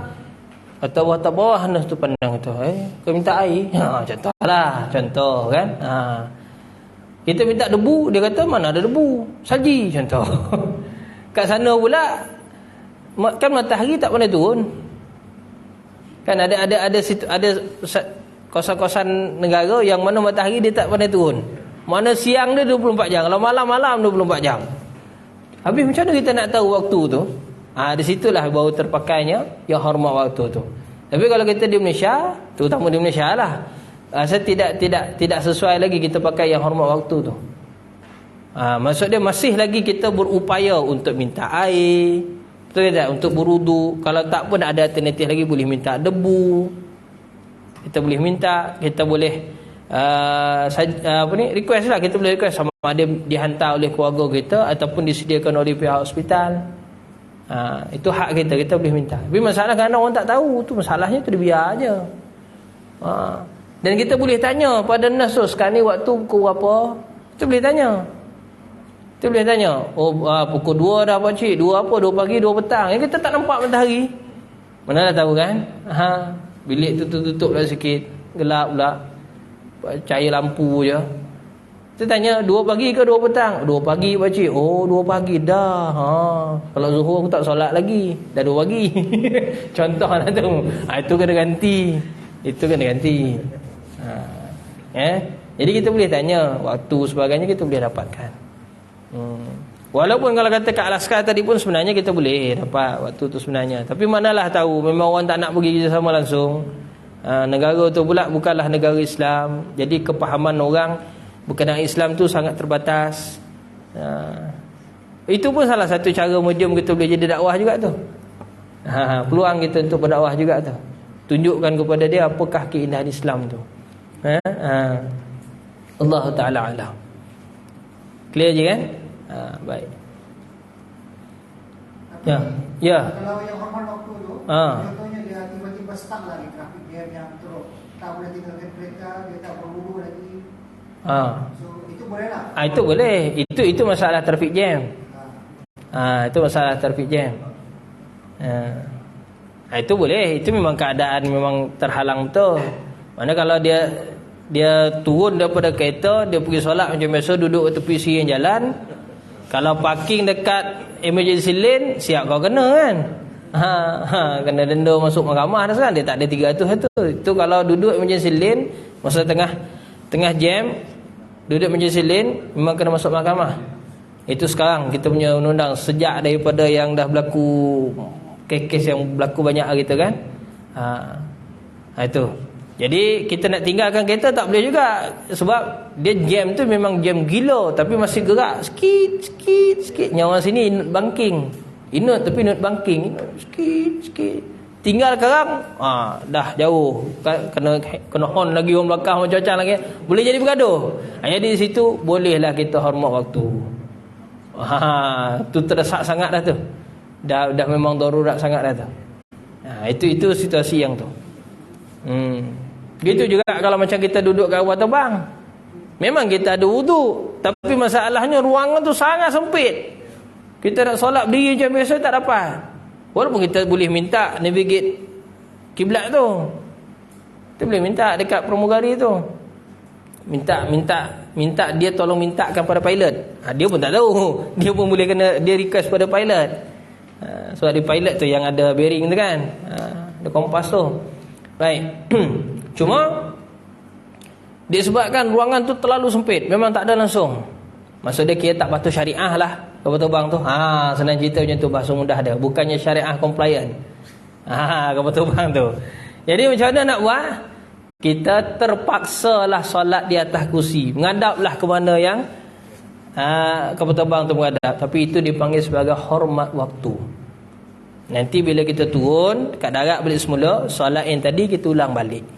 atau tak bawah nurse tu pandang tu, kau minta air. Contoh kan. Kita minta debu, dia kata mana ada debu, salji. Contoh. Kat sana pula kan matahari tak pandai turun. Kan ada kawasan-kawasan negara yang mana matahari dia tak pandai turun. Mana siang dia 24 jam, kalau malam 24 jam. Habis macam mana kita nak tahu waktu tu? Di situlah baru terpakainya yang hormat waktu tu. Tapi kalau kita di Malaysia, terutama di Malaysia lah, saya tidak sesuai lagi kita pakai yang hormat waktu tu. Maksud dia masih lagi kita berupaya untuk minta air, betul tak? Untuk berudu. Kalau tak pun ada alternatif lagi, boleh minta debu. Kita boleh minta, kita boleh request lah. Kita boleh request sama ada dihantar oleh keluarga kita ataupun disediakan oleh pihak hospital. Itu hak kita, kita boleh minta. Tapi masalah kerana orang tak tahu, tu masalahnya tu dia biar aje. Dan kita boleh tanya pada nurse tu, sekarang ni waktu pukul berapa? Kita boleh tanya. Kita boleh tanya, pukul 2 dah pakcik, 2 apa? 2 pagi, 2 petang. Kita tak nampak matahari. Mana dah tahu kan? Bilik tu tutup lah sikit, gelap pula, cahaya lampu je. Kita tanya, 2 pagi ke 2 petang? 2 pagi pakcik. 2 pagi dah. Kalau zuhur aku tak solat lagi, dah 2 pagi. Contoh lah tu. Itu kena ganti. Itu kena ganti. Jadi kita boleh tanya waktu sebagainya, kita boleh dapatkan. Walaupun kalau kata kat Alaska tadi pun sebenarnya kita boleh dapat waktu tu sebenarnya. Tapi manalah tahu, memang orang tak nak pergi kerjasama langsung. Negara tu pula bukanlah negara Islam. Jadi kepahaman orang berkenaan Islam tu sangat terbatas. Itu pun salah satu cara medium kita boleh jadi dakwah juga tu. Peluang kita untuk berdakwah juga tu. Tunjukkan kepada dia apakah keindahan Islam tu. Allah Ta'ala alam. Clear je kan? Baik. Ya. Kalau yang hormat waktu tu, contohnya dia tiba-tiba stuck lagi trafik dia yang teruk, tak boleh tinggalkan kereta, dia tak berwudu lagi. So itu boleh lah. Itu boleh. Itu masalah traffic jam. Itu masalah traffic jam. Itu boleh, itu memang keadaan memang terhalang betul. Mana kalau dia turun daripada kereta, dia pergi solat macam biasa, duduk tepi siang jalan. Kalau parking dekat emergency lane, siap kau kena kan. Kena denda masuk mahkamah dah kan. Dia tak ada 300 tu. Itu kalau duduk emergency lane masa tengah jam, duduk emergency lane, memang kena masuk mahkamah. Itu sekarang kita punya undang-undang, sejak daripada yang dah berlaku kes yang berlaku banyak gitu kan. Itu. Jadi kita nak tinggalkan kereta tak boleh juga, sebab dia jam tu memang jam gila, tapi masih gerak sikit. Yang orang sini inut banking. Inut tapi inut banking. Sikit. Tinggal sekarang dah jauh. Kena horn lagi orang belakang macam-macam lagi. Boleh jadi bergaduh. Jadi di situ bolehlah kita hormat waktu. Tu terdesak sangat dah tu. Dah memang darurat sangat dah tu. Itu situasi yang tu. Gitu juga kalau macam kita duduk kat kapal terbang. Memang kita ada wuduk, tapi masalahnya ruangan tu sangat sempit. Kita nak solat berdiri macam biasa tak dapat. Walaupun kita boleh minta navigate kiblat tu. Kita boleh minta dekat pramugari tu. Minta dia tolong mintakan pada pilot. Dia pun tak tahu. Dia pun boleh kena dia request pada pilot. Sebab di pilot tu yang ada bearing tu kan. Ada kompas tu. Baik. Cuma disebabkan ruangan tu terlalu sempit, memang tak ada langsung. Maksud dia kira tak patuh syariah lah kapal terbang tu. Senang cerita macam tu, bahasa mudah dia. Bukannya syariah compliant. Kapal terbang tu. Jadi macam mana nak buat? Kita terpaksalah solat di atas kursi. Menghadaplah ke mana yang kapal terbang tu menghadap. Tapi itu dipanggil sebagai hormat waktu. Nanti bila kita turun kat darat balik semula, solat yang tadi kita ulang balik.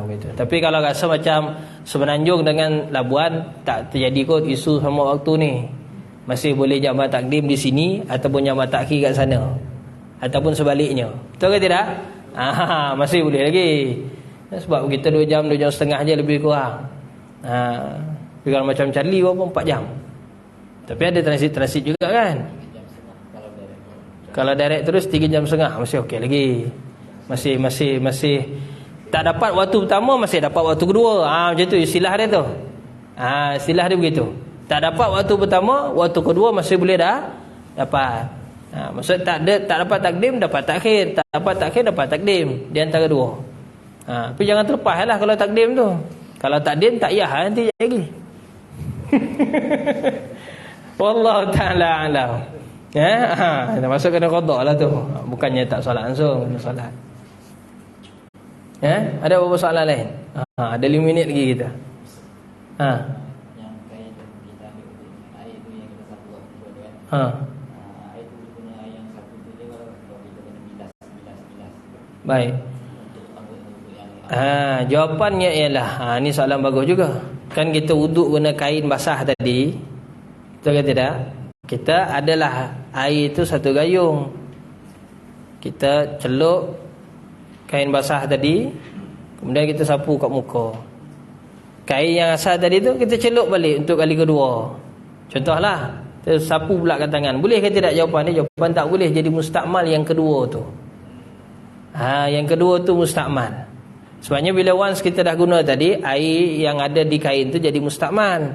Begitu. Tapi kalau rasa macam Semenanjung dengan Labuan tak terjadi kot isu sama waktu ni, masih boleh jamak takdim di sini ataupun jamak takhir kat sana, ataupun sebaliknya. Betul ke tidak? Masih boleh lagi. Sebab kita 2 jam 2 jam setengah je lebih kurang. Tapi kalau macam Charlie berapa 4 jam. Tapi ada transit juga kan. Kalau direct terus 3 jam setengah masih okey lagi. Masih tak dapat waktu pertama, masih dapat waktu kedua. Macam tu istilah dia tu. Istilah dia begitu. Tak dapat waktu pertama, waktu kedua masih boleh dah dapat. Maksud tak dapat takdim, dapat takhir. Tak dapat takhir, dapat takdim. Di antara dua. Tapi jangan terlepas lah kalau takdim tu. Kalau takdim tak payah nanti lagi. Wallahu ta'ala alam. Masuk kena qada lah tu. Bukannya tak solat langsung, kena solat. Ada beberapa soalan lain? Ada 5 minit lagi kita. Yang kayak kita ambil air tu yang kita sapu kan. Air tu guna air yang sapu tu dia kalau kita kena bilas. Baik. Jawapannya ialah ni soalan bagus juga. Kan kita wuduk guna kain basah tadi. Betul ke tidak? Kita adalah air itu satu gayung. Kita celup kain basah tadi, kemudian kita sapu kat muka. Kain yang asal tadi tu kita celup balik untuk kali kedua. Contohlah, kita sapu pula kat tangan. Boleh ke tidak jawapan dia? Jawapan tak boleh. Jadi mustakmal yang kedua tu. Yang kedua tu mustakmal. Sebabnya bila once kita dah guna tadi, air yang ada di kain tu jadi mustakmal.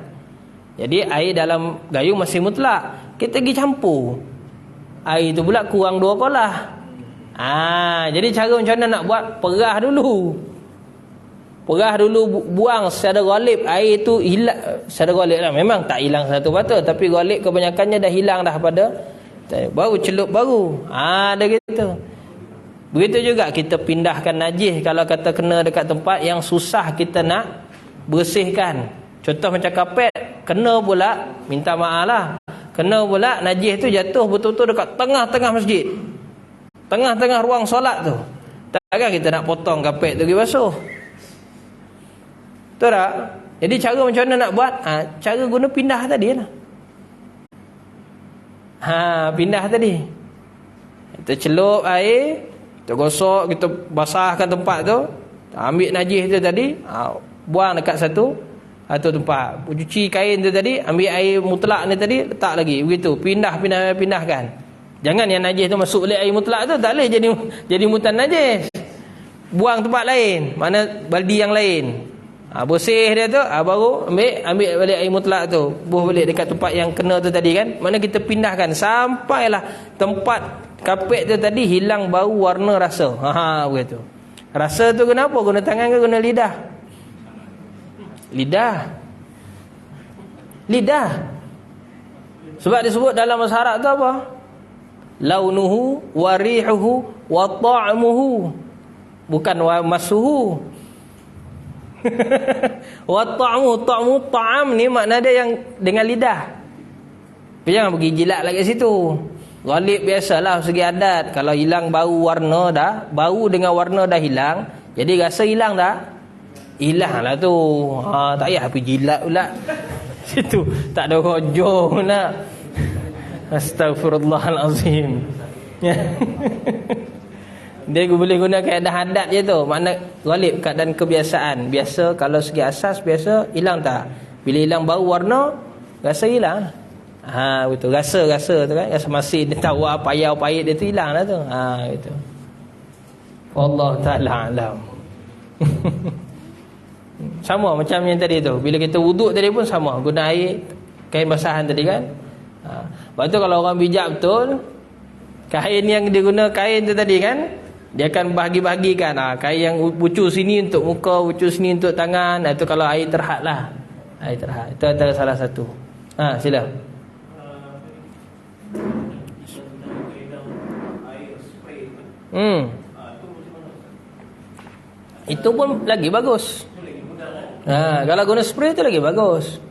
Jadi air dalam gayung masih mutlak. Kita pergi campur. Air tu pula kurang 2 kolah. Jadi cara macam mana nak buat? Perah dulu, buang secara ghalib. Air tu hilang secara ghalib lah. Memang tak hilang satu patah, tapi ghalib kebanyakannya dah hilang dah pada. Baru celup baru. Dah gitu. Begitu juga kita pindahkan najis. Kalau kata kena dekat tempat yang susah kita nak bersihkan. Contoh macam kapet, kena pula, minta maaf lah, kena pula najis tu jatuh betul-betul dekat tengah-tengah masjid, tengah-tengah ruang solat tu. Takkan kita nak potong kapet tu pergi basuh? Betul tak? Jadi cara macam mana nak buat? Cara guna pindah tadi lah. Pindah tadi. Kita celup air, kita gosok, kita basahkan tempat tu, ambil najis tu tadi, buang dekat satu atau tempat cuci kain tu tadi, ambil air mutlak ni tadi, letak lagi begitu, pindahkan. Jangan yang najis tu masuk oleh air mutlak tu, tak boleh jadi mutan najis. Buang tempat lain, mana baldi yang lain. Bersih dia tu, baru ambil balik air mutlak tu, buh balik dekat tempat yang kena tu tadi kan. Mana kita pindahkan sampailah tempat kapet tu tadi hilang bau, warna, rasa. Begitu. Rasa tu guna apa? Guna tangan ke guna lidah? Lidah. Sebab disebut dalam bahasa Arab tu apa? Launuhu wa rihuhu wa ta'muhu, bukan wa masuhu. Wa ta'mu ta'am ni makna dia yang dengan lidah. Jangan pergi jilat lagi situ. Ghalib biasalah segi adat, kalau hilang bau warna dah, bau dengan warna dah hilang, jadi rasa hilang tak? Hilang lah tu. Tak payah pergi jilat pula. Situ tak ada hujung nak. Astagfirullahalazim. Dia boleh guna keadaan adat je tu. Makna ghalib, keadaan kebiasaan. Biasa kalau segi asas biasa, hilang tak? Bila hilang bau warna, rasa hilang. Betul. Rasa tu kan, rasa masin dia tawar, payah dia tu hilang lah tu. Gitu. Wallahu ta'ala alam. Sama macam yang tadi tu. Bila kita wuduk tadi pun sama, guna air kain basahan tadi kan. Lepas tu kalau orang bijak betul, kain yang dia guna kain tu tadi kan, dia akan bahagi-bahagikan. Kain yang pucuk sini untuk muka, pucuk sini untuk tangan. Itu kalau air terhad lah. Air terhad, itu antara salah satu. Sila. Itu pun lagi bagus. Kalau guna spray tu lagi bagus.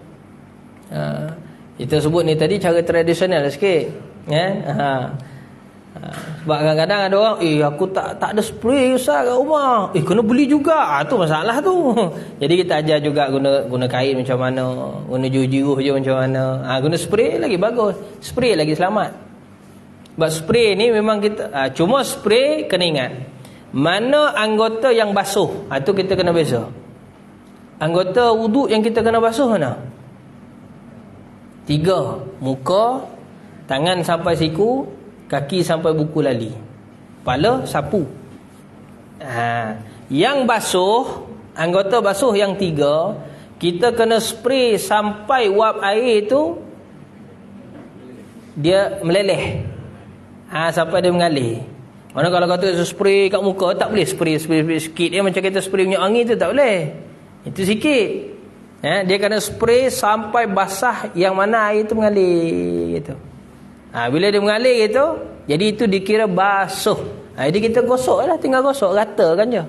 Kita sebut ni tadi cara tradisional sikit kan. Sebab kadang-kadang ada orang, aku tak ada spray Ustaz kat rumah. Kena beli juga. Tu masalah tu. Jadi kita ajar juga guna kain macam mana, guna jiruh je macam mana. Guna spray lagi bagus. Spray lagi selamat. Sebab spray ni memang kita cuma spray kena ingat mana anggota yang basuh. Tu kita kena beza. Anggota wuduk yang kita kena basuh mana? 3. Muka, tangan sampai siku, kaki sampai buku lali, kepala sapu. Yang basuh, anggota basuh yang 3, kita kena spray sampai wap air tu dia meleleh. Sampai dia mengalir. Mana kalau kata spray kat muka, tak boleh spray sikit dia macam kita spray minyak angin tu, tak boleh. Itu sikit. Dia kena spray sampai basah yang mana air tu mengalir gitu. Bila dia mengalir gitu, jadi itu dikira basuh. Jadi kita gosok lah, tinggal gosok, ratakan je.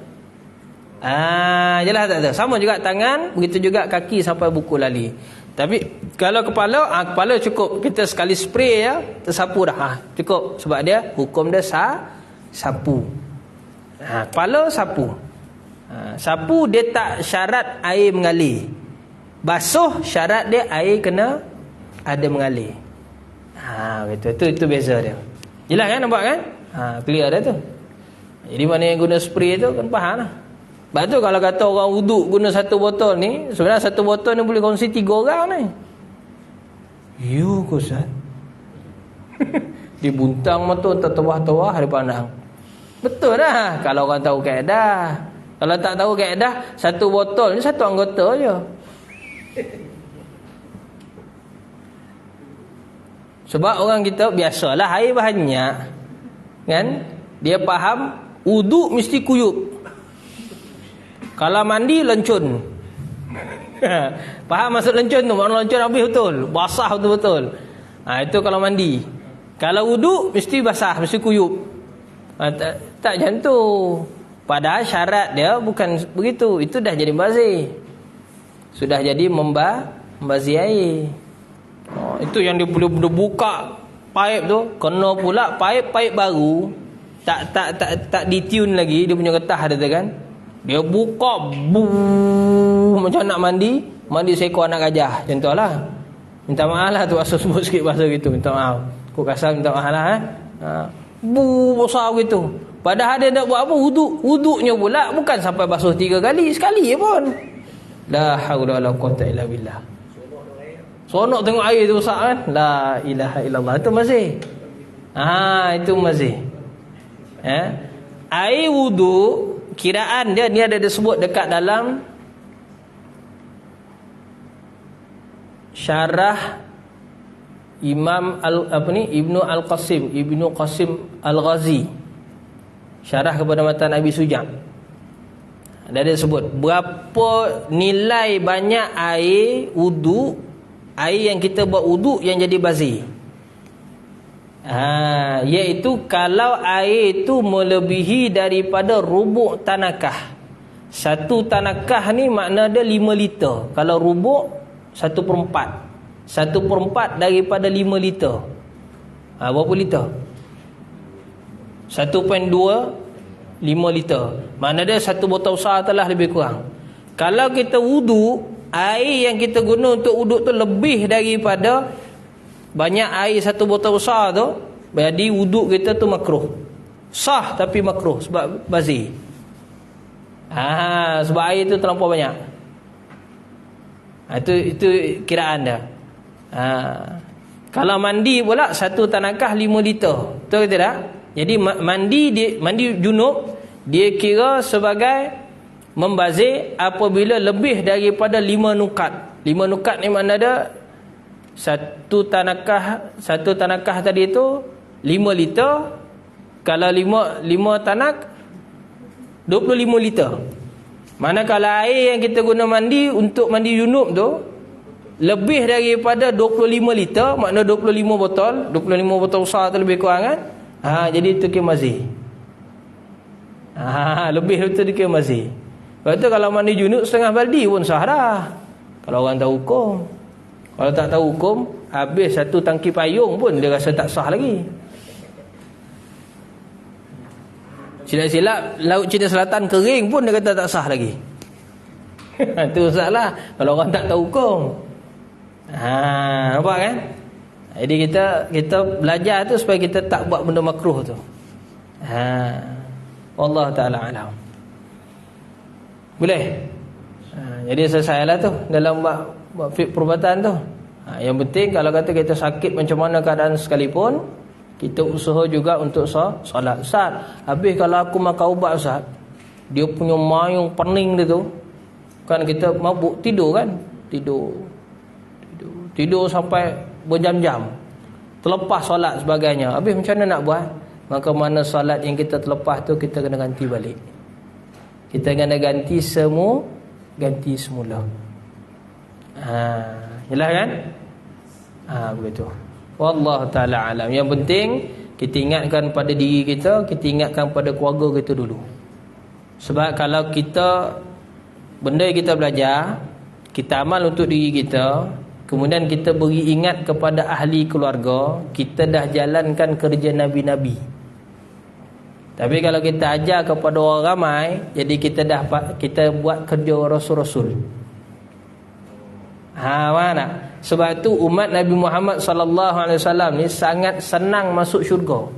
Jelas tak ada. Sama juga tangan, begitu juga kaki sampai buku lali. Tapi kalau kepala, kepala cukup kita sekali spray ya, tersapu dah. Cukup sebab dia hukum dia sapu. Kepala sapu. Sapu dia tak syarat air mengalir. Basuh syarat dia air kena ada mengalir. Betul. Itu beza dia. Jelas kan, nampak kan? Clear dah tu. Jadi mana yang guna spray tu kan faham lah. Sebab tu kalau kata orang wuduk guna satu botol ni, sebenarnya satu botol ni boleh kongsi 3 orang ni. Ustaz. Dibuntang motor tertawah-tawah dia pandang. Betul dah kalau orang tahu kaedah. Kalau tak tahu kaedah, satu botol ni satu anggota je. Sebab orang kita biasalah air banyak kan, dia faham wuduk mesti kuyup. Kalau mandi lencun. Faham maksud lencun tu? Makna lencun habis betul, basah betul-betul. Itu kalau mandi. Kalau wuduk mesti basah, mesti kuyup. Tak macam tu. Padahal syarat dia bukan begitu. Itu dah jadi membazir. Sudah jadi membazir air. Itu yang dia boleh buka pipe tu, kena pula pipe baru. Tak ditune lagi dia punya getah ada tu kan. Dia buka macam nak mandi seekor anak gajah. Contohlah. Minta maaf lah tu asal sebut sikit bahasa gitu. Minta maaf. Kau kasar minta maaf lah. Besar gitu. Padahal dia nak buat apa? Wuduknya pula bukan sampai basuh 3 kali. Sekali je pun. La haula wala quwwata illa billah. Seronok tengok air tu besar kan. La ilaha illallah. Itu masih. Itu masih. Air wudu, kiraan dia ni ada disebut dekat dalam syarah Imam Ibnu Qasim Al-Ghazi, syarah kepada matan Abi Suja'. Ada disebut berapa nilai banyak air wudu, air yang kita buat wudu yang jadi bazir. Iaitu kalau air itu melebihi daripada rubuk tanakah. Satu tanakah ni makna dia 5 liter. Kalau rubuk 1/4. 1/4 daripada 5 liter. Berapa liter? 1.25 liter. Makna dia satu botol besar telah lebih kurang. Kalau kita wudu, air yang kita guna untuk wudu tu lebih daripada banyak air satu botol besar tu, jadi wudu kita tu makruh. Sah tapi makruh sebab bazir. Sebab air tu terlampau banyak. Itu kiraan dia. Kalau mandi pula satu tanakah 5 liter. Betul ke tidak? Jadi mandi junub dia kira sebagai membazir apabila lebih daripada 5 nukat. 5 nukat ni makna dia satu tanakah tadi tu 5 liter. Kalau 5 tanak 25 liter. Manakala air yang kita guna mandi untuk mandi junub tu lebih daripada 25 liter, makna 25 botol besar tu lebih kurang kan. Jadi itu kemazir. Lebih itu dia kemazir. Lepas tu kalau mandi junub setengah baldi pun sah dah. Kalau orang tahu hukum. Kalau tak tahu hukum, habis satu tangki payung pun dia rasa tak sah lagi. Silap-silap Laut Cina Selatan kering pun dia kata tak sah lagi. Itu salah kalau orang tak tahu hukum. Nampak kan? Jadi kita belajar tu supaya kita tak buat benda makruh tu. Wallahu ta'ala alam. Boleh? Jadi selesailah tu dalam buat perubatan tu. Yang penting kalau kata kita sakit macam mana keadaan sekalipun, kita usaha juga untuk solat. Ustaz, habis kalau aku makan ubat Ustaz, dia punya mayung pening dia tu, kan kita mabuk tidur kan? Tidur sampai berjam-jam, terlepas solat sebagainya. Habis macam mana nak buat? Maka mana solat yang kita terlepas tu kita kena ganti balik. Kita kena ganti semula. Jelas kan? Begitu. Wallahu ta'ala alam. Yang penting kita ingatkan pada diri kita, kita ingatkan pada keluarga kita dulu. Sebab kalau kita benda yang kita belajar, kita amal untuk diri kita, kemudian kita beri ingat kepada ahli keluarga, kita dah jalankan kerja Nabi-Nabi. Tapi kalau kita ajar kepada orang ramai, jadi kita buat kerja Rasul-Rasul. Mana? Sebab itu umat Nabi Muhammad sallallahu alaihi wasallam ni sangat senang masuk syurga.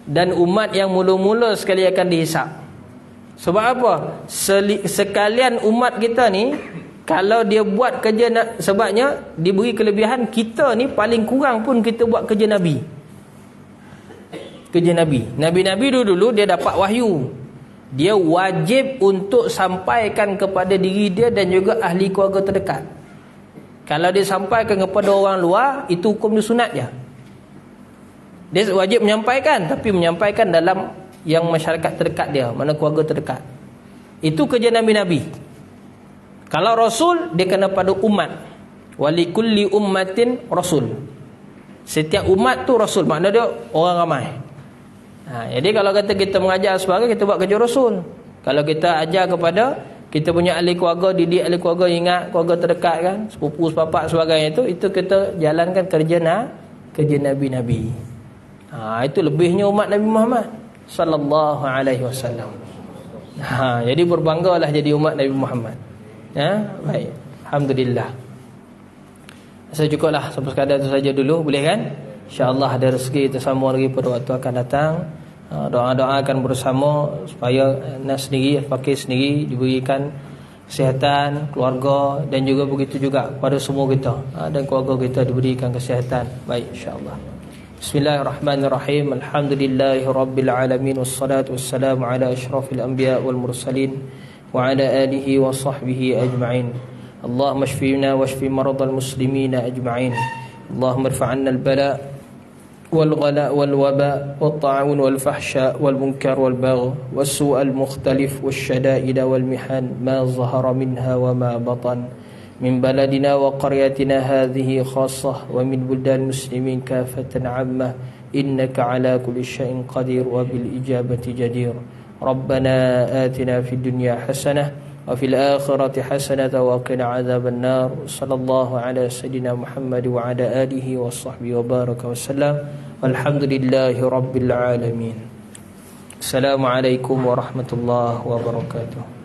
Dan umat yang mula-mula sekali akan dihisap. Sebab apa? Sekalian umat kita ni kalau dia buat kerja, sebabnya diberi kelebihan, kita ni paling kurang pun kita buat kerja Nabi. Kerja Nabi. Nabi-Nabi dulu dia dapat wahyu. Dia wajib untuk sampaikan kepada diri dia dan juga ahli keluarga terdekat. Kalau dia sampaikan kepada orang luar, itu hukum dia sunat je. Dia wajib menyampaikan, tapi menyampaikan dalam yang masyarakat terdekat dia, mana keluarga terdekat. Itu kerja Nabi-Nabi. Kalau Rasul, dia kena pada umat. Walikulli ummatin Rasul. Setiap umat tu Rasul, makna dia orang ramai. Jadi kalau kata kita mengajar sebagai, kita buat kerja Rasul. Kalau kita ajar kepada kita punya ahli keluarga, didik ahli keluarga, ingat keluarga terdekat kan, sepupu, sepapak sebagainya, itu kita jalankan kerja Nabi-Nabi. Itu lebihnya umat Nabi Muhammad sallallahu alaihi wasallam. Jadi berbanggalah jadi umat Nabi Muhammad. Baik, alhamdulillah. Saya cukuplah sampai sekadar itu saja dulu, boleh kan? InsyaAllah ada rezeki kita sambung lagi pada waktu akan datang. Doa-doakan bersama supaya nas sendiri, fakir sendiri diberikan kesihatan, keluarga, dan juga begitu juga pada semua kita, dan keluarga kita diberikan kesihatan. Baik, insya-Allah. Bismillahirrahmanirrahim. Alhamdulillahirabbil alamin, wassalatu wassalamu ala asyrafil anbiya wal mursalin wa ala alihi wa sahbihi ajma'in. Allahumma shfina washfi maradal muslimina ajma'in. Allahumma irfa' 'anna al-bala' wal-ghala' wal-waba' wat-ta'un wal-fahsha' wal-munkar wal-bagh was-su' al-mukhtalif wash-shada'id wal-mihan ma zahara minha wa ma batan min baladina wa qaryatina hadhihi khassah wa min buldal muslimin kafatan 'ammah innaka 'ala kulli syai'in qadir wa bil ijabati jadir. Rabbana atina fid dunya hasanah wa fil akhirati hasanah wa qina 'adzaban nar. Sallallahu ala sayidina Muhammad wa ala alihi wa sahbihi wa baraka wa sallam. Walhamdulillahi rabbil alamin. Assalamualaikum warahmatullahi wabarakatuh.